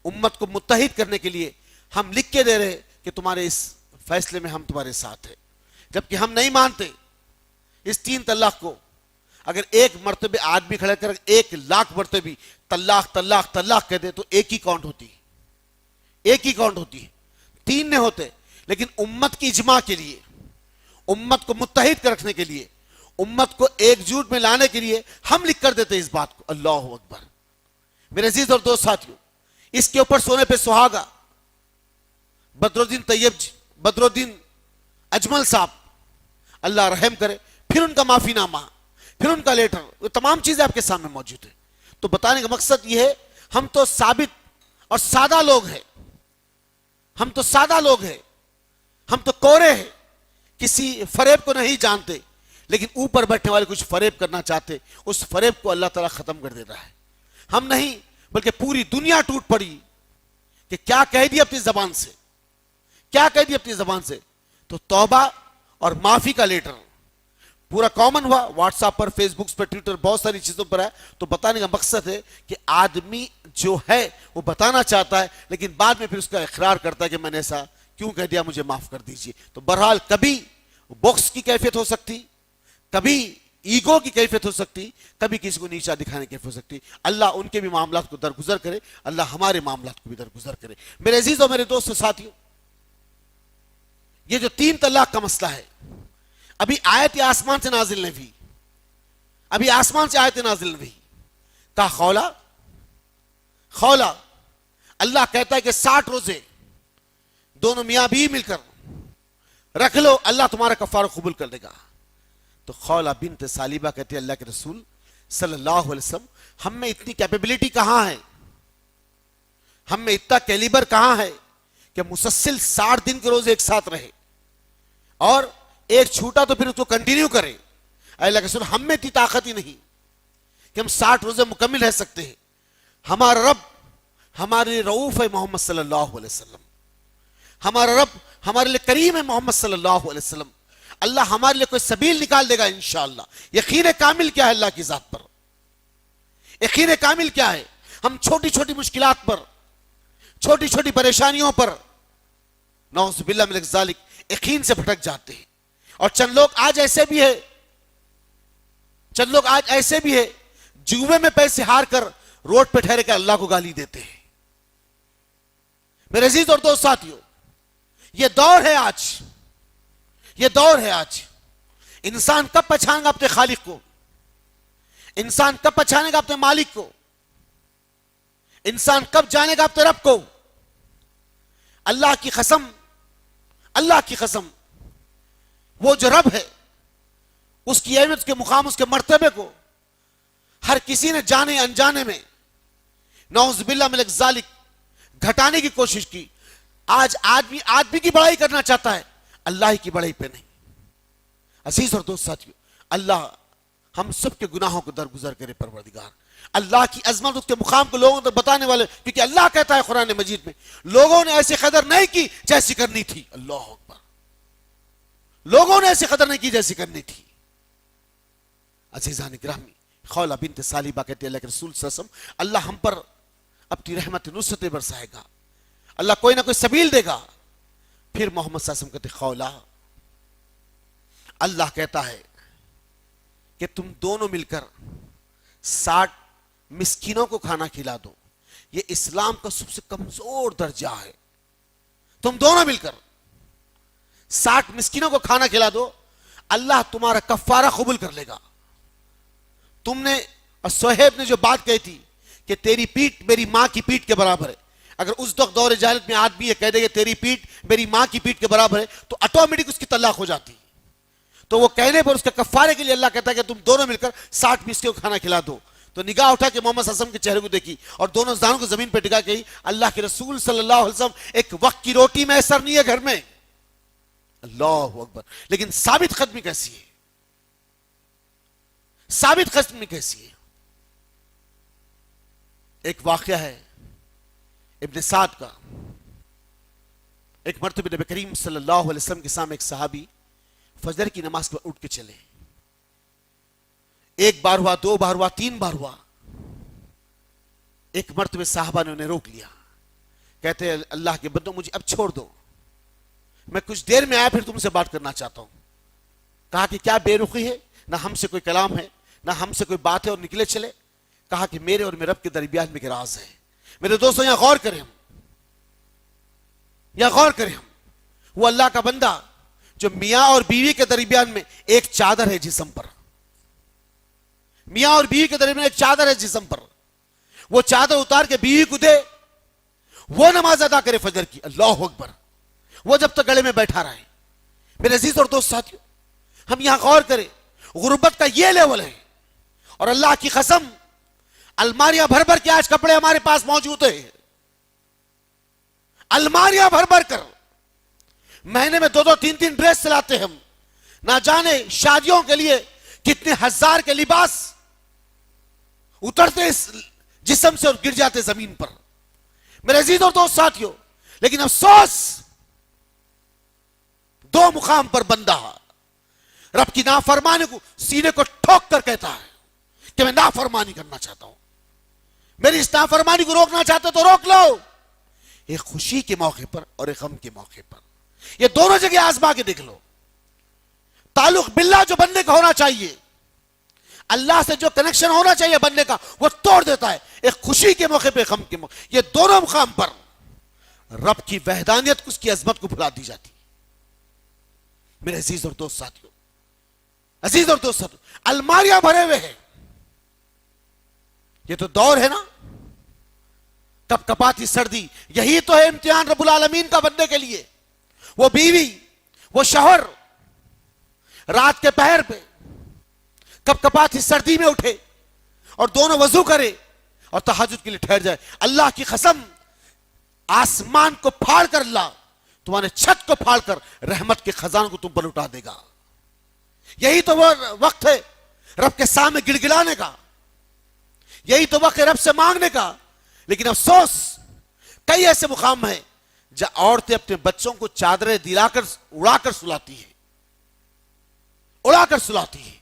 امت کو متحد کرنے کے لیے ہم لکھ کے دے رہے کہ تمہارے اس فیصلے میں ہم تمہارے ساتھ ہیں، جبکہ ہم نہیں مانتے اس 3 طلاق کو۔ اگر 1 مرتبہ آدمی کھڑے کر 1,00,000 مرتبہ بھی طلاق طلاق طلاق کہہ دے تو ایک ہی کاؤنٹ ہوتی ہے، ایک ہی کاؤنٹ ہوتی ہے، 3 نہیں ہوتے۔ لیکن امت کی اجماع کے لیے، امت کو متحد کر رکھنے کے لیے، امت کو ایک جوٹ میں لانے کے لیے ہم لکھ کر دیتے اس بات کو۔ اللہ اکبر۔ میرے عزیز اور دوست ساتھیوں، اس کے اوپر سونے پہ سہاگا بدر الدین اجمل صاحب، اللہ رحم کرے، پھر ان کا معافی نامہ، پھر ان کا لیٹر، وہ تمام چیزیں آپ کے سامنے موجود ہیں۔ تو بتانے کا مقصد یہ ہے، ہم تو ثابت اور سادہ لوگ ہیں، ہم تو سادہ لوگ ہیں، ہم تو کورے ہیں، کسی فریب کو نہیں جانتے، لیکن اوپر بیٹھنے والے کچھ فریب کرنا چاہتے، اس فریب کو اللہ تعالیٰ ختم کر دیتا ہے۔ ہم نہیں بلکہ پوری دنیا ٹوٹ پڑی کہ کیا کہہ دیا اپنی زبان سے، کیا کہہ دیا اپنی زبان سے۔ تو توبہ اور معافی کا لیٹر پورا کامن ہوا، واٹس ایپ پر، فیس بک پر، ٹویٹر، بہت ساری چیزوں پر ہے۔ تو بتانے کا مقصد ہے کہ آدمی جو ہے وہ بتانا چاہتا ہے، لیکن بعد میں پھر اس کا اقرار کرتا ہے کہ میں نے ایسا کیوں کہہ دیا، مجھے معاف کر دیجیے۔ تو بہرحال کبھی بوکس کی کیفیت ہو سکتی، کبھی ایگو کی کیفیت ہو سکتی، کبھی کسی کو نیچا دکھانے کی کیفیت ہو سکتی۔ اللہ ان کے بھی معاملات کو درگزر کرے، اللہ ہمارے معاملات کو بھی درگزر کرے۔ میرے عزیز اور میرے دوست ساتھیوں، یہ جو 3 طلاق کا مسئلہ ہے، ابھی آیت آسمان سے نازل نہیں ہوئی، ابھی آسمان سے آیت نازل نہیں ہوئی۔ کہا خولا، خولا، اللہ کہتا ہے کہ 60 روزے دونوں میاں بیوی مل کر رکھ لو، اللہ تمہارا کفارہ قبول کر لے گا۔ تو خولا بنت سالیبہ کہتی ہے اللہ کے رسول صلی اللہ علیہ وسلم، ہم میں اتنی کیپیبلٹی کہاں ہے، ہم میں اتنا کیلیبر کہاں ہے کہ مسلسل 60 دن کے روزے ایک ساتھ رہے اور ایک چھوٹا تو پھر اس کو کنٹینیو کرے۔ اللہ کے رسول، ہم میں اتنی طاقت ہی نہیں کہ ہم 60 روزے مکمل رہ سکتے ہیں۔ ہمارا رب ہمارے لیے رؤوف ہے محمد صلی اللہ علیہ وسلم، ہمارا رب ہمارے لیے کریم ہے محمد صلی اللہ علیہ وسلم۔ اللہ ہمارے لیے کوئی سبیل نکال دے گا انشاءاللہ۔ یقین کامل کیا ہے اللہ کی ذات پر، یقین کامل کیا ہے؟ ہم چھوٹی چھوٹی مشکلات پر، چھوٹی چھوٹی پریشانیوں پر نعوذ باللہ من ذالک یقین سے بھٹک جاتے ہیں۔ اور چند لوگ آج ایسے بھی ہے، چند لوگ آج ایسے بھی ہے جوے میں پیسے ہار کر روڈ پہ ٹھہرے کے اللہ کو گالی دیتے ہیں۔ میرے عزیز اور دوست ساتھیوں، یہ دور ہے آج، یہ دور ہے آج۔ انسان کب پہچانے گا اپنے خالق کو؟ انسان کب پہچانے گا اپنے مالک کو؟ انسان کب جانے گا اپنے رب کو؟ اللہ کی قسم، اللہ کی قسم، وہ جو رب ہے اس کی اہمیت، اس کے مقام، اس کے مرتبے کو ہر کسی نے جانے انجانے میں نعوذ باللہ من ذالک گھٹانے کی کوشش کی۔ آج آدمی کی بڑائی کرنا چاہتا ہے، اللہ ہی کی بڑائی پہ نہیں۔ عزیز اور دوست ساتھیو، اللہ ہم سب کے گناہوں کو درگزر کرے پروردگار۔ اللہ کی عظمت، اس کے مقام کو لوگوں تک بتانے والے، کیونکہ اللہ کہتا ہے قرآن مجید میں، لوگوں نے ایسی قدر نہیں کی جیسی کرنی تھی۔ اللہ اکبر، لوگوں نے ایسی قدر نہیں کی جیسی کرنی تھی۔ عزیزان گرامی، خولا بنت سالیبہ کہتی ہے اللہ کے رسول صلی اللہ علیہ وسلم، اللہ ہم پر اپنی رحمت نصرت برسائے گا، اللہ کوئی نہ کوئی سبیل دے گا۔ پھر محمد صلی اللہ علیہ وسلم کہتے خولا، اللہ کہتا ہے کہ تم دونوں مل کر 60 مسکینوں کو کھانا کھلا دو، یہ اسلام کا سب سے کمزور درجہ ہے۔ تم دونوں مل کر 60 مسکینوں کو کھانا کھلا دو، اللہ تمہارا کفارہ قبول کر لے گا۔ تم نے اور صہیب نے جو بات کہی تھی کہ تیری پیٹ میری ماں کی پیٹ کے برابر ہے، اگر اس وقت دور جاہلیت میں آدمی یہ کہہ دے کہ تیری پیٹ میری ماں کی پیٹ کے برابر ہے تو آٹومیٹک اس کی طلاق ہو جاتی۔ تو وہ کہنے پر اس کے کفارے کے لیے اللہ کہتا ہے کہ تم دونوں مل کر 60 مسکینوں کو کھانا کھلا دو۔ تو نگاہ اٹھا کہ محمد صلی اللہ علیہ وسلم کے چہرے کو دیکھی اور دونوں زانوں کو زمین پہ ٹکا کے اللہ کے رسول صلی اللہ علیہ وسلم، ایک وقت کی روٹی میسر نہیں ہے گھر میں، اللہ اکبر. لیکن ثابت قدمی کیسی ہے؟ ثابت قدمی کیسی ہے؟ ایک واقعہ ہے ابن سعد کا. ایک مرتبہ نبی کریم صلی اللہ علیہ وسلم کے سامنے ایک صحابی فجر کی نماز پر اٹھ کے چلے. ایک بار ہوا، دو بار ہوا، تین بار ہوا. ایک مرتبہ صحابہ نے انہیں روک لیا. کہتے ہیں اللہ کے بندوں مجھے اب چھوڑ دو، میں کچھ دیر میں آیا پھر تم سے بات کرنا چاہتا ہوں. کہا کہ کیا بے رخی ہے؟ نہ ہم سے کوئی کلام ہے نہ ہم سے کوئی بات ہے، اور نکلے چلے. کہا کہ میرے اور میرے رب کے درمیان میں ایک راز ہے. میرے دوستوں یہاں غور کریں، ہم یا غور کریں، ہم وہ اللہ کا بندہ جو میاں اور بیوی کے درمیان میں ایک چادر ہے جسم پر. میاں اور بیوی کے درمیان ایک چادر ہے جسم پر. وہ چادر اتار کے بیوی کو دے، وہ نماز ادا کرے فجر کی. اللہ اکبر. وہ جب تک گلے میں بیٹھا رہے. میرے عزیز اور دوست ساتھیو، ہم یہاں غور کریں، غربت کا یہ لیول ہے. اور اللہ کی قسم الماریاں بھر بھر کے آج کپڑے ہمارے پاس موجود ہیں. الماریاں بھر بھر کر مہینے میں 2-3 ڈریس چلاتے ہم. نہ جانے شادیوں کے لیے کتنے ہزار کے لباس اترتے اس جسم سے اور گر جاتے زمین پر. میرے عزیز اور دوست ساتھیو، لیکن افسوس دو مقام پر بندہ رب کی نافرمانی کو سینے کو ٹھوک کر کہتا ہے کہ میں نافرمانی کرنا چاہتا ہوں، میری اس نافرمانی کو روکنا چاہتے تو روک لو. ایک خوشی کے موقع پر اور ایک غم کے موقع پر یہ دونوں جگہ آزما کے دیکھ لو. تعلق باللہ جو بندے کا ہونا چاہیے، اللہ سے جو کنیکشن ہونا چاہیے بندے کا، وہ توڑ دیتا ہے. ایک خوشی کے موقع پہ، غم کے موقع، یہ دونوں مقام پر رب کی وحدانیت کو، اس کی عظمت کو بھلا دی جاتی. میرے عزیز اور دوست ساتھیو، عزیز اور دوست ساتھیو، الماریاں بھرے ہوئے ہیں. یہ تو دور ہے نا کپ کپاتی سردی. یہی تو ہے امتحان رب العالمین کا بندے کے لیے. وہ بیوی، وہ شوہر رات کے پہر پہ کپ کپاتی سردی میں اٹھے اور دونوں وضو کرے اور تہجد کے لیے ٹھہر جائے. اللہ کی قسم آسمان کو پھاڑ کر اللہ تمہارے چھت کو پھاڑ کر رحمت کے خزانوں کو تم پر اٹھا دے گا. یہی تو وہ وقت ہے رب کے سامنے گڑ گڑانے کا. یہی تو وقت ہے رب سے مانگنے کا. لیکن افسوس کئی ایسے مقام ہیں جہاں عورتیں اپنے بچوں کو چادریں دلا کر اڑا کر سلاتی ہیں، اڑا کر سلاتی ہیں.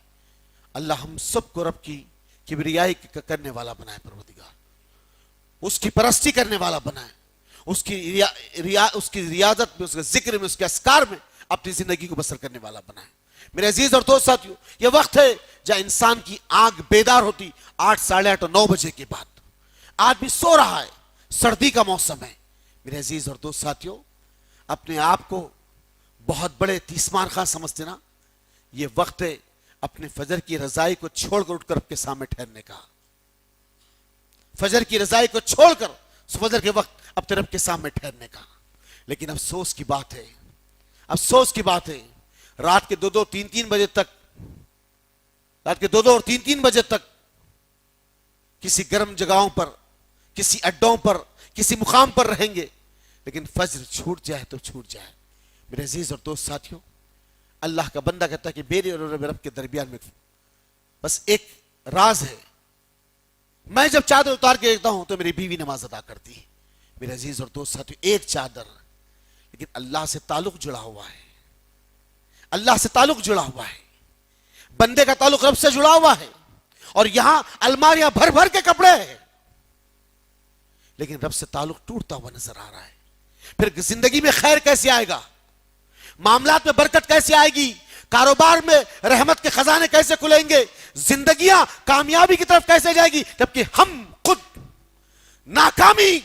اللہ ہم سب کو رب کی کبریائی کرنے والا بنائے پروردگار، اس کی پرستی کرنے والا بنائے، اس کی ریاضت میں، اس کے ذکر میں، اس کے اذکار میں اپنی زندگی کو بسر کرنے والا بنائے. میرے عزیز اور دوست ساتھیو، یہ وقت ہے جہاں انسان کی آنکھ بیدار ہوتی 8، 8:30 اور 9 بجے کے بعد. آدمی سو رہا ہے، سردی کا موسم ہے. میرے عزیز اور دوست ساتھیو، اپنے آپ کو بہت بڑے تیسمان خواہ سمجھتے نا. یہ وقت ہے اپنے فجر کی رضائی کو چھوڑ کر اٹھ کر رب کے سامنے ٹھہرنے کا. فجر کی رضائی کو چھوڑ کر فجر کے وقت اپنے رب کے سامنے ٹھہرنے کا. لیکن افسوس کی بات ہے، افسوس کی بات ہے، رات کے 2-2، 3-3 بجے تک، رات کے 2-2 اور 3-3 بجے تک کسی گرم جگہوں پر، کسی اڈوں پر، کسی مقام پر رہیں گے. لیکن فجر چھوٹ جائے تو چھوٹ جائے. میرے عزیز اور دوست ساتھیوں، اللہ کا بندہ کہتا ہے کہ میرے اور رب کے درمیان میں بس ایک راز ہے. میں جب چادر اتار کے دیکھتا ہوں تو میری بیوی نماز ادا کرتی ہے. میرے عزیز اور دوست ساتھیوں، ایک چادر، لیکن اللہ سے تعلق جڑا ہوا ہے. اللہ سے تعلق جڑا ہوا ہے. بندے کا تعلق رب سے جڑا ہوا ہے. اور یہاں الماریاں بھر بھر کے کپڑے ہیں، لیکن رب سے تعلق ٹوٹتا ہوا نظر آ رہا ہے. پھر زندگی میں خیر کیسے آئے گا؟ معاملات میں برکت کیسے آئے گی؟ کاروبار میں رحمت کے خزانے کیسے کھلیں گے؟ زندگیاں کامیابی کی طرف کیسے جائے گی جبکہ ہم خود ناکامی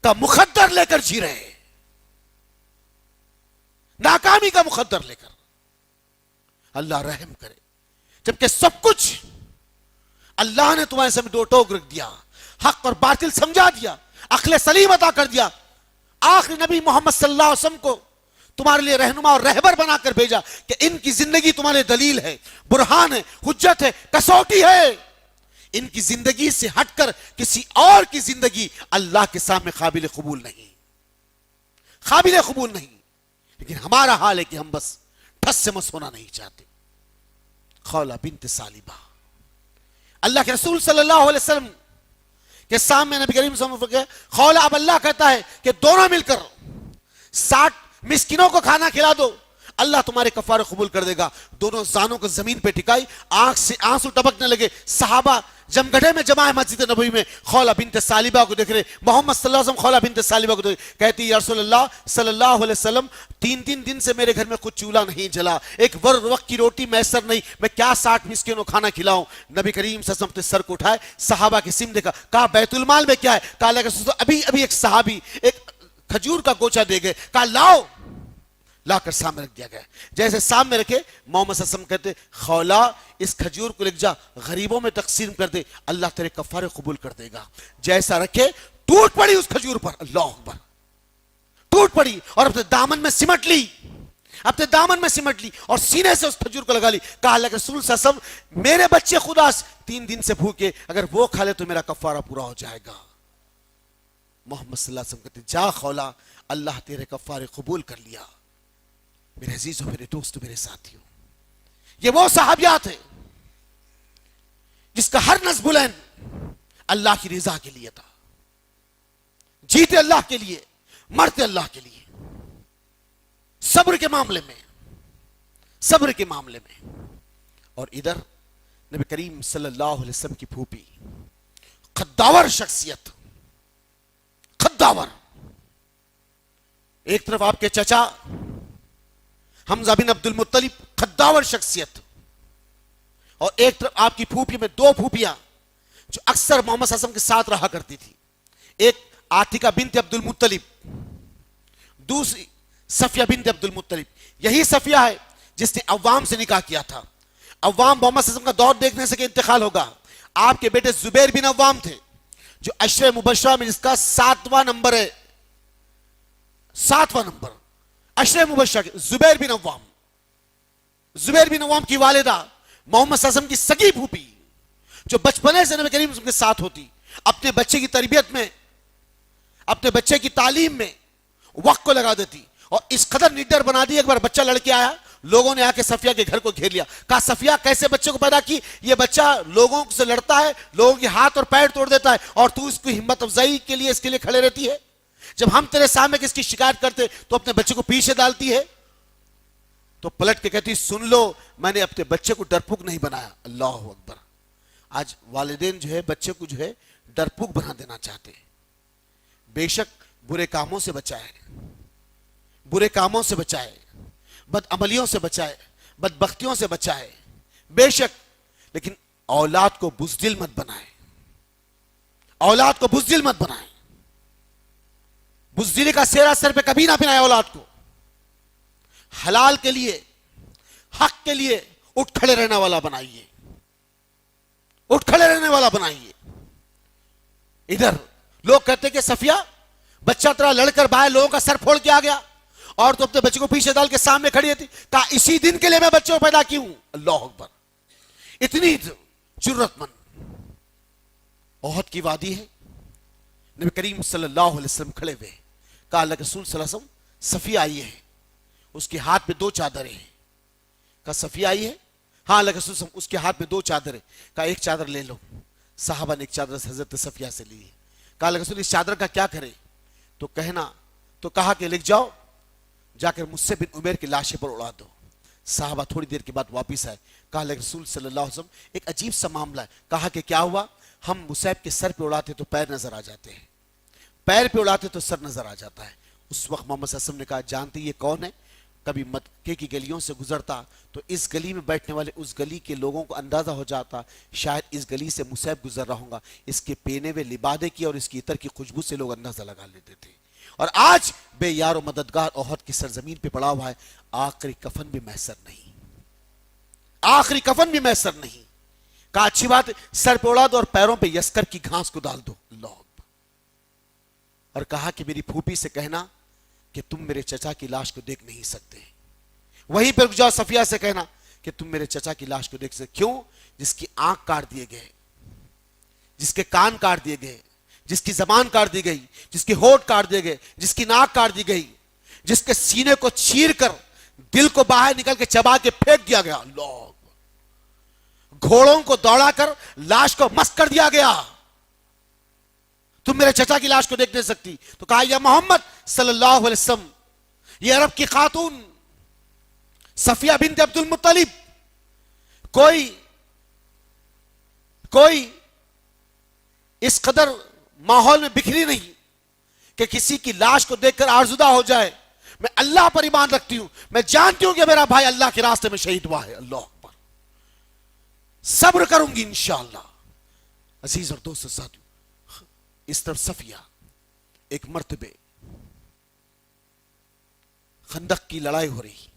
کا مخدر لے کر جی رہے ہیں؟ ناکامی کا مخدر لے کر. اللہ رحم کرے. جبکہ سب کچھ اللہ نے تمہارے سامنے دو ٹوک رکھ دیا، حق اور باطل سمجھا دیا، عقل سلیم عطا کر دیا. آخری نبی محمد صلی اللہ علیہ وسلم کو تمہارے لیے رہنما اور رہبر بنا کر بھیجا کہ ان کی زندگی تمہارے دلیل ہے، برہان ہے، حجت ہے، کسوٹی ہے. ان کی زندگی سے ہٹ کر کسی اور کی زندگی اللہ کے سامنے قابل قبول نہیں، قابل قبول نہیں. لیکن ہمارا حال ہے کہ ہم بس ٹھس سے مس ہونا نہیں چاہتے. خولہ بنت ثعلبہ, اللہ کے رسول صلی اللہ علیہ وسلم کے سامنے نبی کریم صلی اللہ علیہ وسلم خولہ, اب اللہ کہتا ہے کہ دونوں مل کر 60 مسکینوں کو کھانا کھلا دو, اللہ تمہارے کفارے قبول کر دے گا. دونوں زانوں کو زمین پہ ٹکائی, آنکھ سے آنسو ٹپکنے لگے. صحابہ جمگھڑے میں جمع ہے مسجد نبوی میں, خولہ بنت ثعلبہ کو دیکھ رہے, محمد صلی اللہ علیہ وسلم خولہ بنت ثعلبہ کو دیکھ رہے, کہتی یا رسول اللہ صلی اللہ علیہ وسلم 3 دن سے میرے گھر میں کچھ چولہا نہیں جلا, ایک وقت کی روٹی میسر نہیں, میں کیا 60 مسکینوں کھانا کھلاؤں. نبی کریم صلی اللہ علیہ وسلم نے سر کو اٹھائے, صحابہ کی سم دیکھا, کہا بیت المال میں کیا ہے, کہا اللہ کے رسول ابھی ایک صحابی ایک کھجور کا گوچہ دے گئے, کہا لاؤ, لا کر سامنے رکھ دیا گیا. جیسے سامنے رکھے محمد صلی اللہ علیہ وسلم کہتے خولہ اس کھجور کو لے جا غریبوں میں تقسیم کر دے, اللہ تیرے کفارے قبول کر دے گا. جیسا رکھے ٹوٹ پڑی اس کھجور پر, اللہ اکبر, ٹوٹ پڑی اور اپنے دامن میں سمٹ لی, اور سینے سے اس کھجور کو لگا لی. کہا اللہ کے رسول صلی اللہ علیہ وسلم میرے بچے خدا 3 دن سے بھوکے, اگر وہ کھا لے تو میرا کفارہ پورا ہو جائے گا. محمد صلی اللہ علیہ وسلم کہتے جا خولہ, اللہ تیرے کفارے قبول کر لیا. میرے عزیزوں, میرے دوستوں, میرے ساتھیوں, یہ وہ صحابیات ہیں جس کا ہر نصب بلند اللہ کی رضا کے لیے تھا. جیتے اللہ کے لیے, مرتے اللہ کے لیے. صبر کے معاملے میں. اور ادھر نبی کریم صلی اللہ علیہ وسلم کی پھوپھی, خداور شخصیت, خداور. ایک طرف آپ کے چچا حمزہ بن عبد المطلب, خداور شخصیت, اور ایک طرف آپ کی پھوپھی میں 2 پھوپھیاں جو اکثر محمد صلی اللہ علیہ وسلم کے ساتھ رہا کرتی تھی. ایک عاتکہ بنت عبد المطلب, دوسری صفیہ بنت عبد المطلب. یہی صفیہ ہے جس نے عوام سے نکاح کیا تھا. عوام محمد صلی اللہ علیہ وسلم کا دور دیکھنے سے کہ انتقال ہوگا. آپ کے بیٹے زبیر بن عوام تھے جو عشرہ مبشرہ میں جس کا 7واں نمبر ہے, 7واں نمبر عشرہ مبشرہ کے زبیر بن عوام کی والدہ محمد صلی اللہ علیہ وسلم کی سگی پھوپھی جو بچپنے سے نبی کریم کے ساتھ ہوتی, اپنے بچے کی تربیت میں, اپنے بچے کی تعلیم میں وقت کو لگا دیتی, اور اس قدر نڈر بنا دی. ایک بار بچہ لڑکے آیا, لوگوں نے آ کے صفیہ کے گھر کو گھیر لیا, کہا صفیہ کیسے بچے کو پیدا کی, یہ بچہ لوگوں سے لڑتا ہے, لوگوں کے ہاتھ اور پیر توڑ دیتا ہے, اور تو اس کی ہمت افزائی کے لیے اس کے لیے کھڑے رہتی ہے. جب ہم تیرے سامنے کس کی شکایت کرتے تو اپنے بچے کو پیچھے ڈالتی ہے. تو پلٹ کے کہتی سن لو, میں نے اپنے بچے کو ڈرپوک نہیں بنایا. اللہ اکبر. آج والدین جو ہے بچے کو جو ہے ڈرپوک بنا دینا چاہتے ہیں. بے شک برے کاموں سے بچائے, بد عملیوں سے بچائے, بدبختیوں سے بچائے, بے شک, لیکن اولاد کو بزدل مت بنائے. بزدلی کا سیرا سر پہ کبھی نہ پہنائے. اولاد کو حلال کے لیے, حق کے لیے اٹھ کھڑے رہنے والا بنائیے. ادھر لوگ کہتے کہ صفیہ بچہ ترا لڑ کر باہر لوگوں کا سر پھوڑ کے آ گیا, اور تو اپنے بچے کو پیچھے ڈال کے سامنے کھڑی تھی. کہا اسی دن کے لیے میں بچے کو پیدا کی ہوں. اللہ اکبر. اتنی جرت مند. احد کی وادی ہے, نبی کریم صلی اللہ علیہ وسلم کھڑے ہوئے. کہا اللہ کے رسول صلی اللہ علیہ وسلم صفیہ آئی ہے, اس کے ہاتھ میں 2 چادریں ہیں. کہا صفیہ آئی ہے, ہاں اللہ کے رسول صلی اللہ علیہ وسلم, اس کے ہاتھ میں 2 چادریں. کہا ایک چادر لے لو. صحابہ نے ایک چادر حضرت صفیہ سے لی. کہا اللہ کے رسول اس چادر کا کیا کریں, تو کہا کہ لکھ جاؤ, جا کر مصعب بن عمیر کی لاشیں پر اڑا دو. صحابہ تھوڑی دیر کے بعد واپس آئے. کہا اللہ کے رسول صلی اللہ علیہ وسلم ایک عجیب سا معاملہ ہے. کہا کہ کیا ہوا, ہم مصعب کے سر پہ اڑاتے تو پیر نظر آ جاتے ہیں, پیر پہ اڑاتے تو سر نظر آ جاتا ہے. اس وقت محمد صلی اللہ علیہ وسلم نے کہا جانتے یہ کون ہے, کبھی مکے کی گلیوں سے گزرتا تو اس گلی میں بیٹھنے والے اس گلی کے لوگوں کو اندازہ ہو جاتا شاید اس گلی سے مصعب گزر رہا ہوں گا. اس کے پینے ہوئے لبادے کی اور اس کی عطر کی خوشبو سے لوگ اندازہ لگا لیتے تھے. اور آج بے یار و مددگار احد کی سرزمین پہ پڑا ہوا ہے, آخری کفن بھی میسر نہیں. کہا اچھی بات, سر پہ اڑا دو اور پیروں پہ یسکر کی گھاس کو ڈال دو. اللہ اکبر. اور کہا کہ میری پھوپھی سے کہنا کہ تم میرے چچا کی لاش کو دیکھ نہیں سکتے. وہیں پہ رک جاؤ, صفیہ سے کہنا کہ تم میرے چچا کی لاش کو دیکھ سکتے. کیوں, جس کی آنکھ کاٹ دیے گئے, جس کے کان کاٹ دیے گئے, جس کی زبان کاٹ دی گئی, جس کی ہونٹ کاٹ دیے گئے, جس کی ناک کاٹ دی گئی, جس کے سینے کو چیر کر دل کو باہر نکل کے چبا کے پھینک دیا گیا. اللہ. گھوڑوں کو دوڑا کر لاش کو مست کر دیا گیا. تم میرے چچا کی لاش کو دیکھ نہیں سکتی. تو کہا یا محمد صلی اللہ علیہ وسلم، یہ عرب کی خاتون صفیہ بنت عبد المطلب کوئی اس قدر ماحول میں بکھری نہیں کہ کسی کی لاش کو دیکھ کر آرزودہ ہو جائے. میں اللہ پر ایمان رکھتی ہوں، میں جانتی ہوں کہ میرا بھائی اللہ کے راستے میں شہید ہوا ہے. اللہ اکبر. صبر کروں گی انشاءاللہ. عزیز اور دوست ساتھیو، اس طرف صفیہ ایک مرتبے خندق کی لڑائی ہو رہی.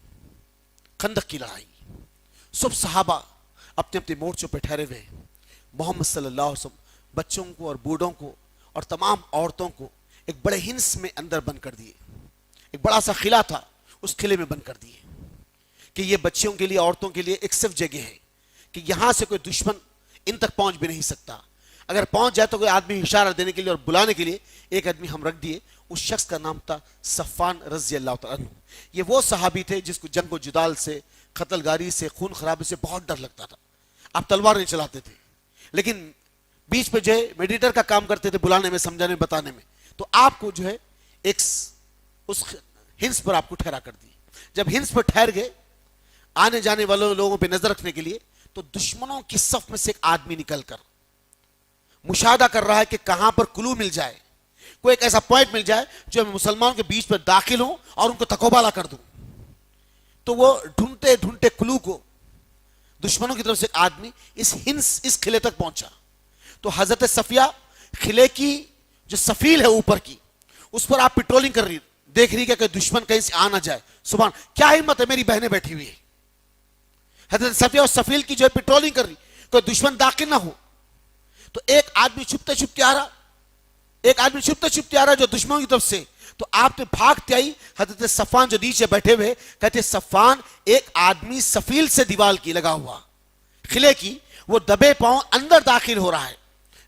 خندق کی لڑائی. سب صحابہ اپنے اپنے مورچوں پہ ٹھہرے ہوئے. محمد صلی اللہ علیہ وسلم بچوں کو اور بوڑھوں کو اور تمام عورتوں کو ایک بڑے ہنس میں اندر بند کر دیے. ایک بڑا سا قلعہ تھا، اس قلعے میں بند کر دیے کہ یہ بچوں کے لیے عورتوں کے لیے ایک صرف جگہ ہے کہ یہاں سے کوئی دشمن ان تک پہنچ بھی نہیں سکتا. اگر پہنچ جائے تو کوئی آدمی اشارہ دینے کے لیے اور بلانے کے لیے ایک آدمی ہم رکھ دیے. اس شخص کا نام تھا صفان رضی اللہ تعالیٰ عنہ. یہ وہ صحابی تھے جس کو جنگ و جدال سے، قتل گاری سے، خون خرابی سے بہت ڈر لگتا تھا. آپ تلوار نہیں چلاتے تھے، لیکن بیچ پہ جو ہے میڈیٹر کا کام کرتے تھے، بلانے میں، سمجھانے میں، بتانے میں. تو آپ کو جو ہے ایک اس ہنس پر آپ کو ٹھہرا کر دی. جب ہنس پر ٹھہر گئے آنے جانے والوں لوگوں پہ نظر رکھنے کے لیے، تو دشمنوں کی صف میں سے ایک آدمی نکل کر مشاہدہ کر رہا ہے کہ کہاں پر کلو مل جائے، کوئی ایک ایسا پوائنٹ مل جائے جو میں مسلمانوں کے بیچ پر داخل ہوں اور ان کو تکوبالا کر دوں. تو وہ ڈھونڈتے ڈھونڈتے کلو کو، دشمنوں کی طرف سے ایک آدمی اس قلعے تک پہنچا. تو حضرت صفیہ قلعے کی جو سفیل ہے اوپر کی، اس پر آپ پیٹرولنگ کر رہی، دیکھ رہی کہ دشمن کہیں سے آ نہ جائے. سبحان، کیا ہمت ہے، میری بہنیں بیٹھی ہوئی ہے. حضرت صفیہ اور سفیل کی جو ہے پیٹرولنگ کر رہی، کوئی دشمن داخل نہ ہو. تو ایک آدمی چھپتے چھپتے آ رہا جو دشمنوں کی طرف سے. تو آپ نے بھاگتے آئی. حضرت صفان جو نیچے بیٹھے ہوئے کہتے صفان، ایک آدمی سفیل سے دیوال کی لگا ہوا قلعے کی، وہ دبے پاؤں اندر داخل ہو رہا ہے.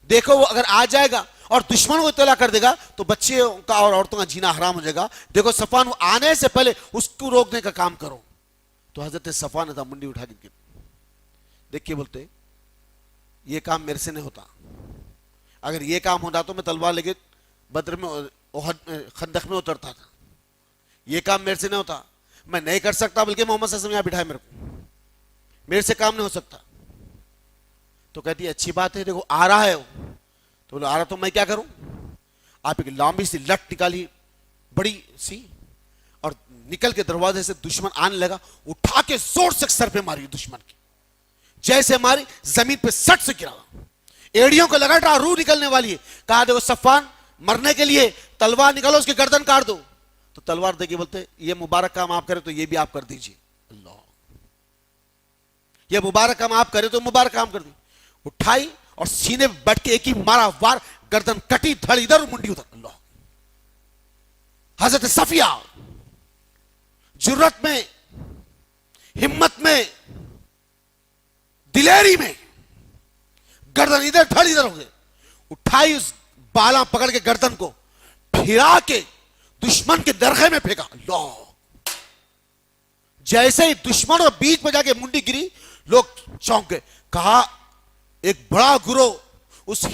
دیکھو وہ اگر آ جائے گا اور دشمنوں کو اطلاع کر دے گا تو بچوں کا اور عورتوں کا جینا حرام ہو جائے گا. دیکھو صفان، وہ آنے سے پہلے اس کو روکنے کا کام کرو. تو حضرت صفان نے منڈی اٹھا کے دیکھ کے بولتے یہ کام میرے سے نہیں ہوتا. اگر یہ کام ہوتا تو میں تلوار لے کے بدر میں خندق میں اترتا تھا. یہ کام میرے سے نہیں ہوتا، میں نہیں کر سکتا، بلکہ محمد صلی اللہ علیہ وسلم یہاں بٹھائے میرے کو، میرے سے کام نہیں ہو سکتا. تو کہتی ہے اچھی بات ہے، دیکھو آ رہا ہے وہ. تو بولے آ رہا تو میں کیا کروں. آپ ایک لمبی سی لٹ نکالی بڑی سی اور نکل کے دروازے سے دشمن آنے لگا، اٹھا کے زور سے سر پہ ماری. دشمن کی جیسے ماری زمین پہ سٹ سے گرا، ایڑیوں کو لگا رہا، روح نکلنے والی ہے. کہا دیکھو صفان، مرنے کے لیے تلوار نکالو، اس کی گردن کاٹ دو. تو تلوار دے کے بولتے یہ مبارک کام آپ کرے تو یہ بھی آپ کر دیجئے. اللہ، یہ مبارک کام آپ کرے تو مبارک کام کر دی. اٹھائی اور سینے بیٹھ کے ایک ہی مارا وار، گردن کٹی، دھڑ ادھر منڈی ادھر. اللہ. حضرت صفیہ جرت میں، ہمت میں، دلیری میں، گردن ادھر دھڑ ادھر ہو گئے. اٹھائی اس بالا پکڑ کے گردن کو پھرا کے دشمن کے درخے میں پھینکا. اللہ. جیسے ہی دشمن اور بیچ میں جا کے منڈی گری، لوگ چونک گئے. کہا ایک بڑا گروہ اس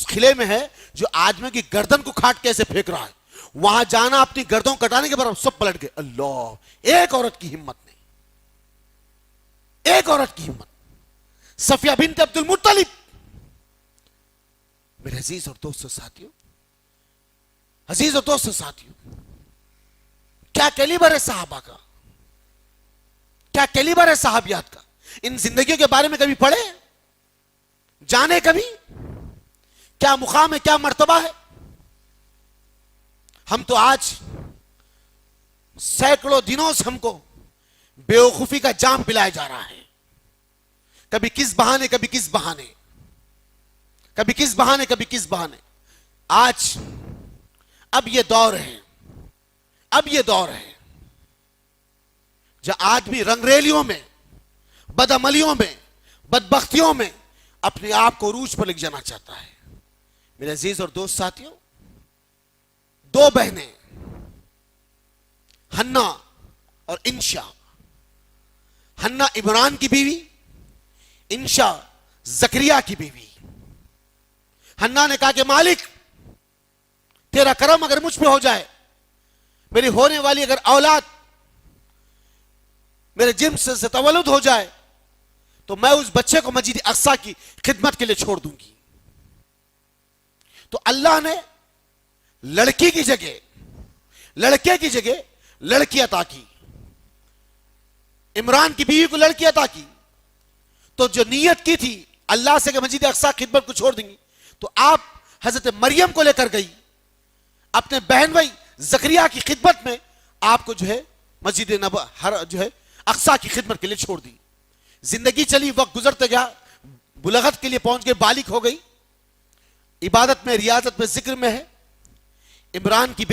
قلعے میں ہے جو آدمی کی گردن کو کاٹ کے ایسے پھینک رہا ہے. وہاں جانا اپنی گردن کٹانے کے بعد سب پلٹ گئے. اللہ. ایک عورت کی ہمت نہیں، ایک عورت کی ہمت. صفیہ بنت عبد المطلب. میرے عزیز اور دوستو ساتھیوں، عزیز اور دوستو ساتھیوں، کیا کیلیبر ہے صحابہ کا، کیا کیلیبر ہے صحابیات کا. ان زندگیوں کے بارے میں کبھی پڑھے، جانے کبھی کیا مقام ہے، کیا مرتبہ ہے. ہم تو آج سینکڑوں دنوں سے ہم کو بیوقوفی کا جام پلایا جا رہا ہے. کبھی کس بہانے، کبھی کس بہانے، کبھی کس بہانے، کبھی کس بہانے. آج اب یہ دور ہے، اب یہ دور ہے جہاں آدمی رنگریلیوں میں، بدعملیوں میں، بدبختیوں میں اپنے آپ کو عروج پر لے جانا چاہتا ہے. میرے عزیز اور دوست ساتھیوں، دو بہنیں حنا اور انشا. حنا عمران کی بیوی, انشا زکریا کی بیوی. حنا نے کہا کہ مالک تیرا کرم اگر مجھ پہ ہو جائے, میری ہونے والی اگر اولاد میرے جسم سے تولد ہو جائے, تو میں اس بچے کو مسجد اقصی کی خدمت کے لیے چھوڑ دوں گی. تو اللہ نے لڑکی کی جگہ, لڑکے کی جگہ لڑکی عطا کی. عمران کی بیوی کو لڑکی عطا کی. تو جو نیت کی تھی اللہ سے کہ مسجد اقصی خدمت کو چھوڑ دیں گی, تو آپ حضرت مریم کو لے کر گئی اپنے بہن بھائی زکریا کی خدمت میں, آپ کو جو ہے مسجد جو ہے اقصی کی خدمت کے لیے چھوڑ دی. زندگی چلی, وقت گزرتے گیا, بلغت کے لیے پہنچ گئے, بالغ ہو گئی. عبادت میں, ریاضت میں, ذکر میں ہے. عمران کی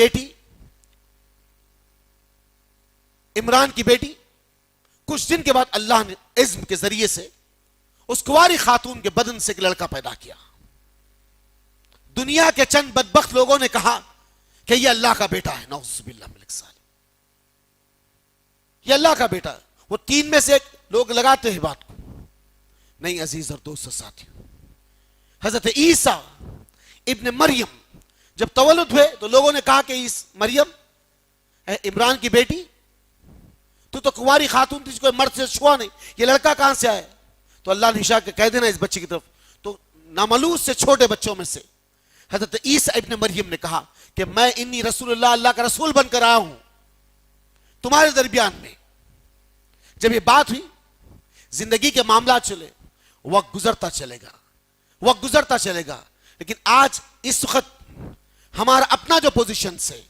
بیٹی کچھ دن کے بعد اللہ نے عزم کے ذریعے سے اس کنواری خاتون کے بدن سے ایک لڑکا پیدا کیا. دنیا کے چند بدبخت لوگوں نے کہا کہ یہ اللہ کا بیٹا ہے. نعوذ باللہ من ذالک, یہ اللہ کا بیٹا ہے. وہ تین میں سے ایک لوگ لگاتے ہیں بات کو. نہیں عزیز اور دوست ساتھیوں, حضرت عیسیٰ ابن مریم جب تولد ہوئے تو لوگوں نے کہا کہ مریم عمران کی بیٹی, تو کنواری خاتون تھی, کوئی مرد سے چھوا نہیں, یہ لڑکا کہاں سے آیا؟ تو اللہ نے اشارہ کہہ دینا اس بچے کی طرف. تو نامولود سے چھوٹے بچوں میں سے حضرت عیسیٰ ابن مریم نے کہا کہ میں انی رسول اللہ, اللہ کا رسول بن کر آیا ہوں تمہارے درمیان میں. جب یہ بات ہوئی, زندگی کے معاملات چلے, وقت گزرتا چلے گا, لیکن آج اس وقت ہمارا اپنا جو پوزیشن سے,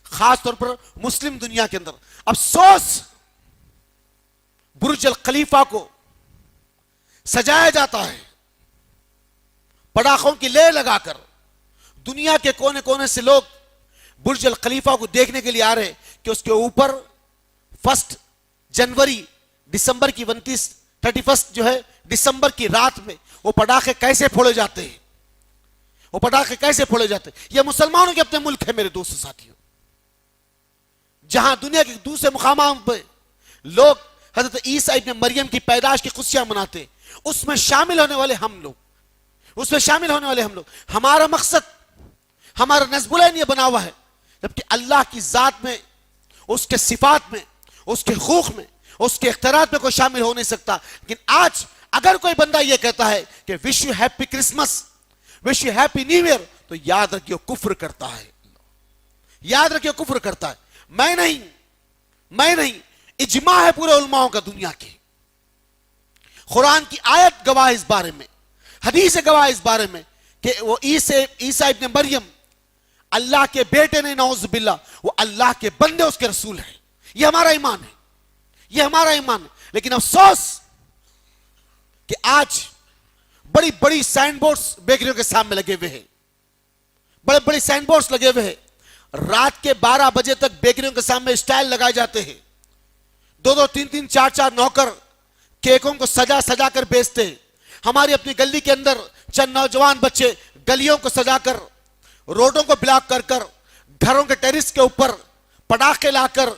خاص طور پر مسلم دنیا کے اندر افسوس, برج الخلیفہ کو سجایا جاتا ہے پٹاخوں کی لے لگا کر. دنیا کے کونے کونے سے لوگ برج الخلیفہ کو دیکھنے کے لیے آ رہے کہ اس کے اوپر 1 جنوری دسمبر کی 31 جو ہے دسمبر کی رات میں وہ پٹاخے کیسے پھوڑے جاتے ہیں, یہ مسلمانوں کے اپنے ملک ہے میرے دوست ساتھیوں. جہاں دنیا کے دوسرے مقامات پہ لوگ حضرت عیسیٰ ابن مریم کی پیدائش کی خوشیاں مناتے, اس میں شامل ہونے والے ہم لوگ, ہمارا مقصد, ہمارا نصب العین یہ بنا ہوا ہے, جبکہ اللہ کی ذات میں, اس کے صفات میں, اس کے حقوق میں, اس کے اختیارات میں کوئی شامل ہو نہیں سکتا. لیکن آج اگر کوئی بندہ یہ کہتا ہے کہ wish you happy Christmas, wish you happy new year, تو یاد رکھیے کفر کرتا ہے. میں نہیں, اجماع ہے پورے علماؤں کا دنیا کے. قرآن کی آیت گواہ اس بارے میں, حدیث گواہ اس بارے میں کہ وہ عیسیٰ ابن مریم اللہ کے بیٹے نہیں, نعوذ باللہ, وہ اللہ کے بندے, اس کے رسول ہیں. یہ ہمارا ایمان ہے. لیکن افسوس کہ آج بڑی بڑی سائن بورڈز بیکریوں کے سامنے لگے ہوئے ہیں, بڑے سائن بورڈز لگے ہوئے ہیں. رات کے 12 بجے تک بیکریوں کے سامنے اسٹائل لگائے جاتے ہیں. 2 3 4 نوکر کیکوں کو سجا کر بیچتے ہیں. ہماری اپنی گلی کے اندر چند نوجوان بچے گلیوں کو سجا کر, روڈوں کو بلاک کر, گھروں کے ٹیرس کے اوپر پٹاخے لا کر,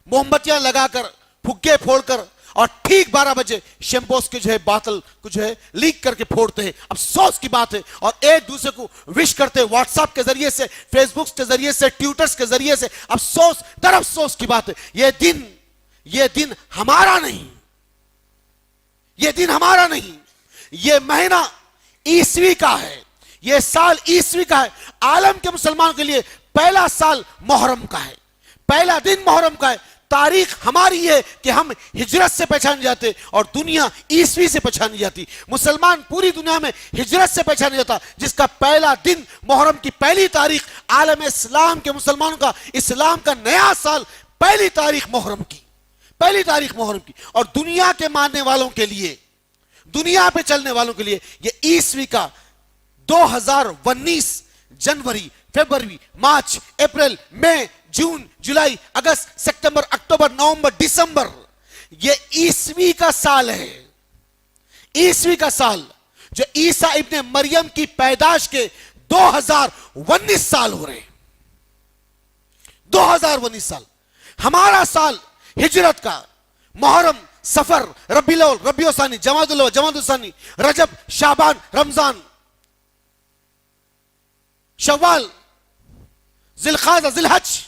موم بتیاں لگا کر, پھگے پھوڑ کر, اور ٹھیک 12 بجے شیمپوز کے جو ہے باطل کو جو ہے لیک کر کے پھوڑتے ہیں. افسوس کی بات ہے. اور ایک دوسرے کو وش کرتے ہیں واٹس ایپ کے ذریعے سے, فیس بک کے ذریعے سے, ٹویٹرز کے ذریعے سے. افسوس در افسوس کی بات ہے. یہ دن ہمارا نہیں, یہ مہینہ عیسوی کا ہے, یہ سال عیسوی کا ہے. عالم کے مسلمانوں کے لیے پہلا سال محرم کا ہے, پہلا دن محرم کا ہے. تاریخ ہماری ہے کہ ہم ہجرت سے پہچانے جاتے اور دنیا عیسوی سے پہچانی جاتی. مسلمان پوری دنیا میں ہجرت سے پہچانا جاتا, جس کا پہلا دن محرم کی پہلی تاریخ عالم اسلام کے مسلمانوں کا, اسلام کا نیا سال, پہلی تاریخ محرم کی. اور دنیا کے ماننے والوں کے لیے, دنیا پہ چلنے والوں کے لیے یہ عیسوی کا 2019 جنوری, فروری, مارچ, اپریل, مئی, جون, جولائی, اگست, ستمبر, اکتوبر, نومبر, دسمبر, یہ عیسوی کا سال ہے. عیسوی کا سال جو عیسیٰ ابن مریم کی پیدائش کے 2019 سال ہو رہے ہیں. 2019 سال. ہمارا سال ہجرت کا محرم، سفر، ربیع الاول، ربیع الثانی، جمادی الاول، جمادی الثانی، رجب، شعبان، رمضان، شوال، ذی القعدہ، ذی الحج،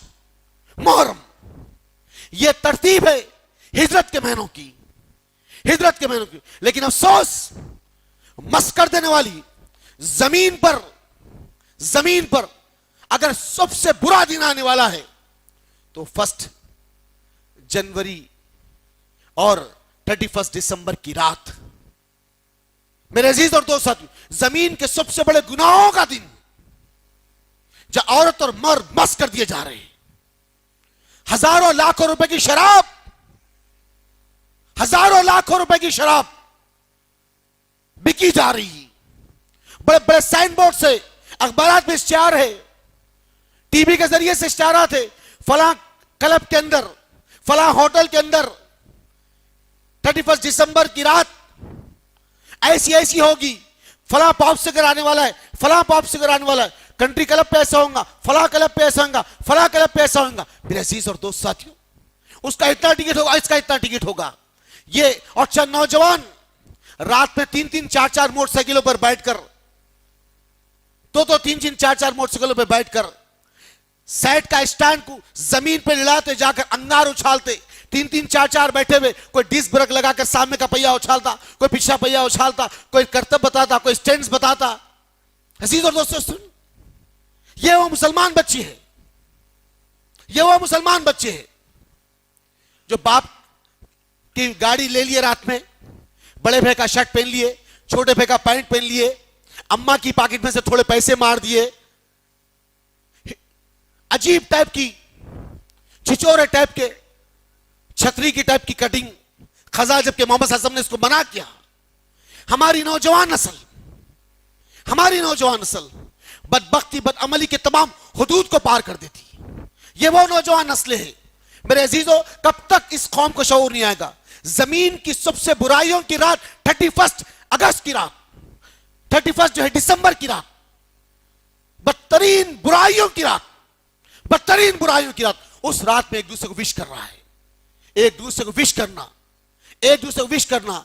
محرم، یہ ترتیب ہے ہجرت کے مہینوں کی، ہجرت کے مہینوں کی. لیکن افسوس، مس کر دینے والی زمین پر اگر سب سے برا دن آنے والا ہے تو 1 جنوری اور 31 دسمبر کی رات. میرے عزیز اور دوست ساتھی، زمین کے سب سے بڑے گناہوں کا دن، جہاں عورت اور مرد مس کر دیے جا رہے ہیں. ہزاروں لاکھوں روپے کی شراب، ہزاروں لاکھوں روپے کی شراب بکی جا رہی. بڑے بڑے سائن بورڈ سے، اخبارات میں اشتہار ہے، ٹی وی کے ذریعے سے اشتہارات ہے، فلاں کلب کے اندر، فلاں ہوٹل کے اندر 31 دسمبر کی رات ایسی ہوگی، فلاں پاپ سنگر آنے والا ہے، فلاں پاپ سنگر آنے والا ہے، کنٹری کلب پہ ایسا ہوگا، فلاں کلب پہ ایسا ہوگا، فلاں کلب پہ ایسا ہوگا. میرے عزیز اور دوست ساتھیوں، اس کا اتنا ٹکٹ ہوگا، اس کا اتنا ٹکٹ ہوگا. یہ اور چند نوجوان رات میں 3-3 4-4 موٹر سائیکلوں پر بیٹھ کر، 2-2 3-3 4-4 موٹر سائیکلوں پر بیٹھ کر سیٹ کا اسٹینڈ کو زمین پہ لڑاتے، جا کر انگار اچھالتے، 3-3 4-4 بیٹھے ہوئے، کوئی ڈسک برک لگا کر سامنے کا پہیا اچھالتا، کوئی پچھلا پہیا اچھالتا، کوئی کرتب بتاتا، کوئی سٹینڈز بتاتا. عزیز اور دوستو سن، یہ وہ مسلمان بچے ہیں، یہ وہ مسلمان بچے ہیں جو باپ کی گاڑی لے لیے، رات میں بڑے بھائی کا شرٹ پہن لیے، چھوٹے بھائی کا پینٹ پہن لیے، اماں کی پاکٹ میں سے تھوڑے پیسے مار دیے، عجیب ٹائپ کی، چھچورے ٹائپ کے، چھتری کی ٹائپ کی کٹنگ، خزا، جبکہ محمد صلی اللہ علیہ وسلم نے اس کو منع کیا. ہماری نوجوان نسل بدبختی، بدعملی کے تمام حدود کو پار کر دیتی. یہ وہ نوجوان نسلیں ہیں. میرے عزیزو، کب تک اس قوم کو شعور نہیں آئے گا؟ زمین کی سب سے برائیوں کی رات 31 اگست کی رات، 31 جو ہے دسمبر کی رات، بدترین برائیوں کی رات، اس رات میں ایک دوسرے کو وش کر رہا ہے. ایک دوسرے کو وش کرنا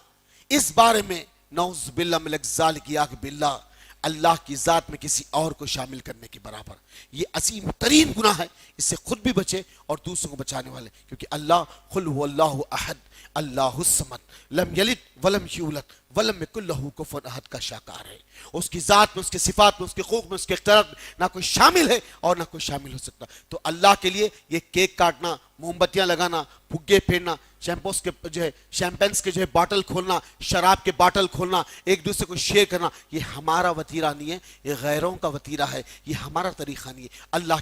اس بارے میں نعوذ باللہ من ذالک یا باللہ، اللہ کی ذات میں کسی اور کو شامل کرنے کے برابر. یہ عظیم ترین گناہ ہے. اس سے خود بھی بچے اور دوسروں کو بچانے والے، کیونکہ اللہ قل هو اللہ احد اللہ الصمد لم یلد ولم یولد ولم یکن لہ کفوا احد کا شاکار ہے. اس کی ذات میں، اس کی صفات میں، اس کے حقوق میں، اس کے اختیارات میں نہ کوئی شامل ہے اور نہ کوئی شامل ہو سکتا. تو اللہ کے لیے یہ کیک کاٹنا، موم بتیاں لگانا، پھگے پھیرنا، شیمپینس کے باٹل کھولنا، شراب کے باٹل کھولنا، ایک دوسرے کو شیئر کرنا، یہ ہمارا وتیرہ نہیں ہے، یہ غیروں کا وتیرہ ہے، یہ ہمارا طریقہ نہیں ہے. اللہ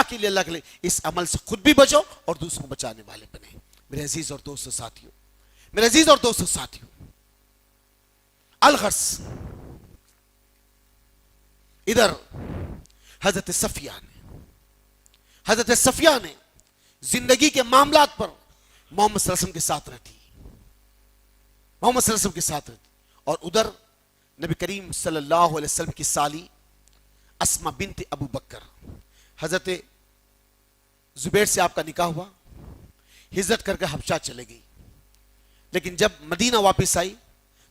کے لیے اس عمل سے خود بھی بچو اور دوسروں کو بچانے والے بنے. میرے عزیز اور دوستو ساتھیوں، الغرض ادھر حضرت صفیہ نے زندگی کے معاملات پر محمد صلی اللہ علیہ وسلم کے ساتھ رہتی، اور ادھر نبی کریم صلی اللہ علیہ وسلم کی سالی اسما بنت ابو بکر، حضرت زبیر سے آپ کا نکاح ہوا، ہجرت کر کے حبشہ چلے گئی. لیکن جب مدینہ واپس آئی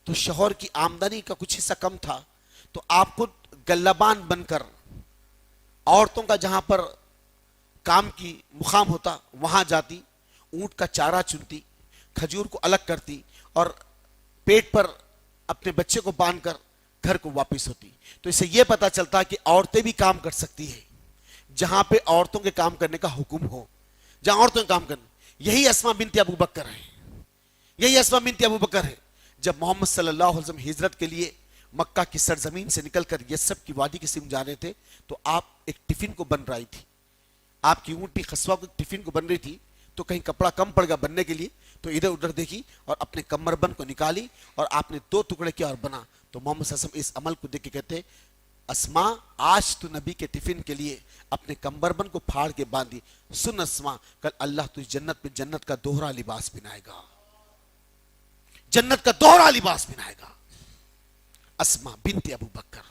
تو شوہر کی آمدنی کا کچھ حصہ کم تھا، تو آپ خود گلبان بن کر عورتوں کا جہاں پر کام کی مقام ہوتا وہاں جاتی، اونٹ کا چارہ چنتی، کھجور کو الگ کرتی اور پیٹ پر اپنے بچے کو باندھ کر گھر کو واپس ہوتی. تو اسے یہ پتا چلتا کہ عورتیں بھی کام کر سکتی ہیں جہاں پہ عورتوں کے کام کرنے کا حکم ہو، جہاں عورتوں کے کام کرنے. یہی اسما بنت ابو بکر ہے. جب محمد صلی اللہ علیہ وسلم ہجرت کے لیے مکہ کی سرزمین سے نکل کر یثرب کی وادی کی سمت جا رہے تھے، تو آپ ایک ٹفن کو بن رہی تھی، آپ کی اونٹی خسوا کو ٹفن کو بن رہی تھی. تو کہیں کپڑا کم پڑ گیا بننے کے لیے، تو ادھر ادھر دیکھی اور اپنے کمر بند کو نکالی اور آپ نے 2 ٹکڑے کیا اور بنا. تو محمد صلی اللہ علیہ وسلم اس عمل کو دیکھ کے کہتے، اسما آج تو نبی کے ٹفن کے لیے اپنے کمر بند کو پھاڑ کے باندھی. سن اسما، کل اللہ تجھ جنت میں جنت کا دوہرا لباس پہنائے گا، جنت کا دوہرا لباس پہنائے گا. اسما بنت ابو بکر،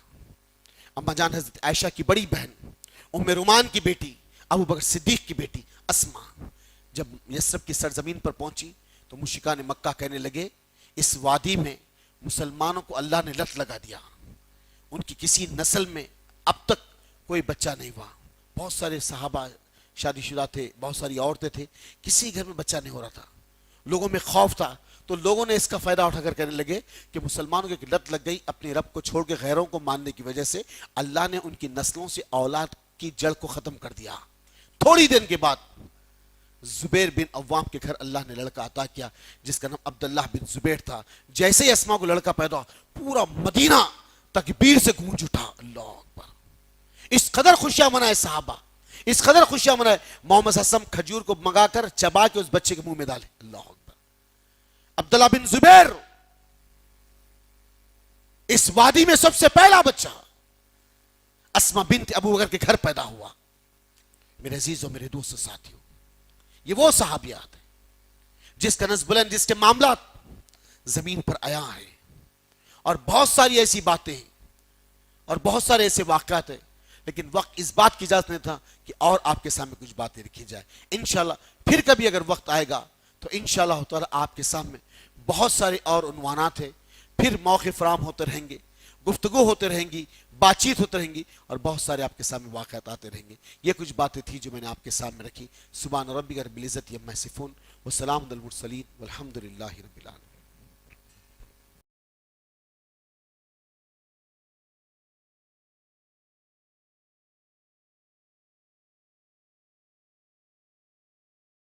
اما جان حضرت عائشہ کی بڑی بہن، ام رومان کی بیٹی، ابو بکر صدیق کی بیٹی، اسما جب یثرب کی سرزمین پر پہنچی تو مشرکان مکہ کہنے لگے اس وادی میں مسلمانوں کو اللہ نے لت لگا دیا، ان کی کسی نسل میں اب تک کوئی بچہ نہیں ہوا، بہت سارے صحابہ شادی شدہ تھے، بہت ساری عورتیں تھے، کسی گھر میں بچہ نہیں ہو رہا تھا، لوگوں میں خوف تھا، تو لوگوں نے اس کا فائدہ اٹھا کر کہنے لگے کہ مسلمانوں کی ایک لت لگ گئی اپنے رب کو چھوڑ کے غیروں کو ماننے کی وجہ سے، اللہ نے ان کی نسلوں سے اولاد کی جڑ کو ختم کر دیا۔ تھوڑی دن کے بعد زبیر بن عوام کے گھر اللہ نے لڑکا عطا کیا جس کا نام عبداللہ بن زبیر تھا۔ جیسے ہی اسما کو لڑکا پیدا ہوا، پورا مدینہ تکبیر سے گونج اٹھا، اللہ اکبر۔ اس قدر خوشیاں منائے صحابہ، اس قدر خوشیاں منائے، محمد حسن کھجور کو منگا کر چبا کے اس بچے کے منہ میں ڈالے، اللہ اکبر۔ عبداللہ بن زبیر اس وادی میں سب سے پہلا بچہ اسما بنت ابو بکر کے گھر پیدا ہوا۔ میرے عزیزوں، میرے دوست ساتھیوں، یہ وہ صحابیات ہیں جس کا نسب بلند، جس کے معاملات زمین پر آیا ہے، اور بہت ساری ایسی باتیں ہیں اور بہت سارے ایسے واقعات ہیں، لیکن وقت اس بات کی اجازت نہیں تھا کہ اور آپ کے سامنے کچھ باتیں رکھی جائے۔ انشاءاللہ پھر کبھی اگر وقت آئے گا تو انشاءاللہ تعالی آپ کے سامنے بہت سارے اور عنوانات ہیں، پھر موقع فراہم ہوتے رہیں گے، گفتگو ہوتے رہیں گی، بات چیت ہوتے رہیں گی، اور بہت سارے آپ کے سامنے واقعات آتے رہیں گے۔ یہ کچھ باتیں تھی جو میں نے آپ کے سامنے رکھی۔ سبحان ربک رب العزت عما یصفون وسلام علی المرسلین والحمد للہ رب العالمین۔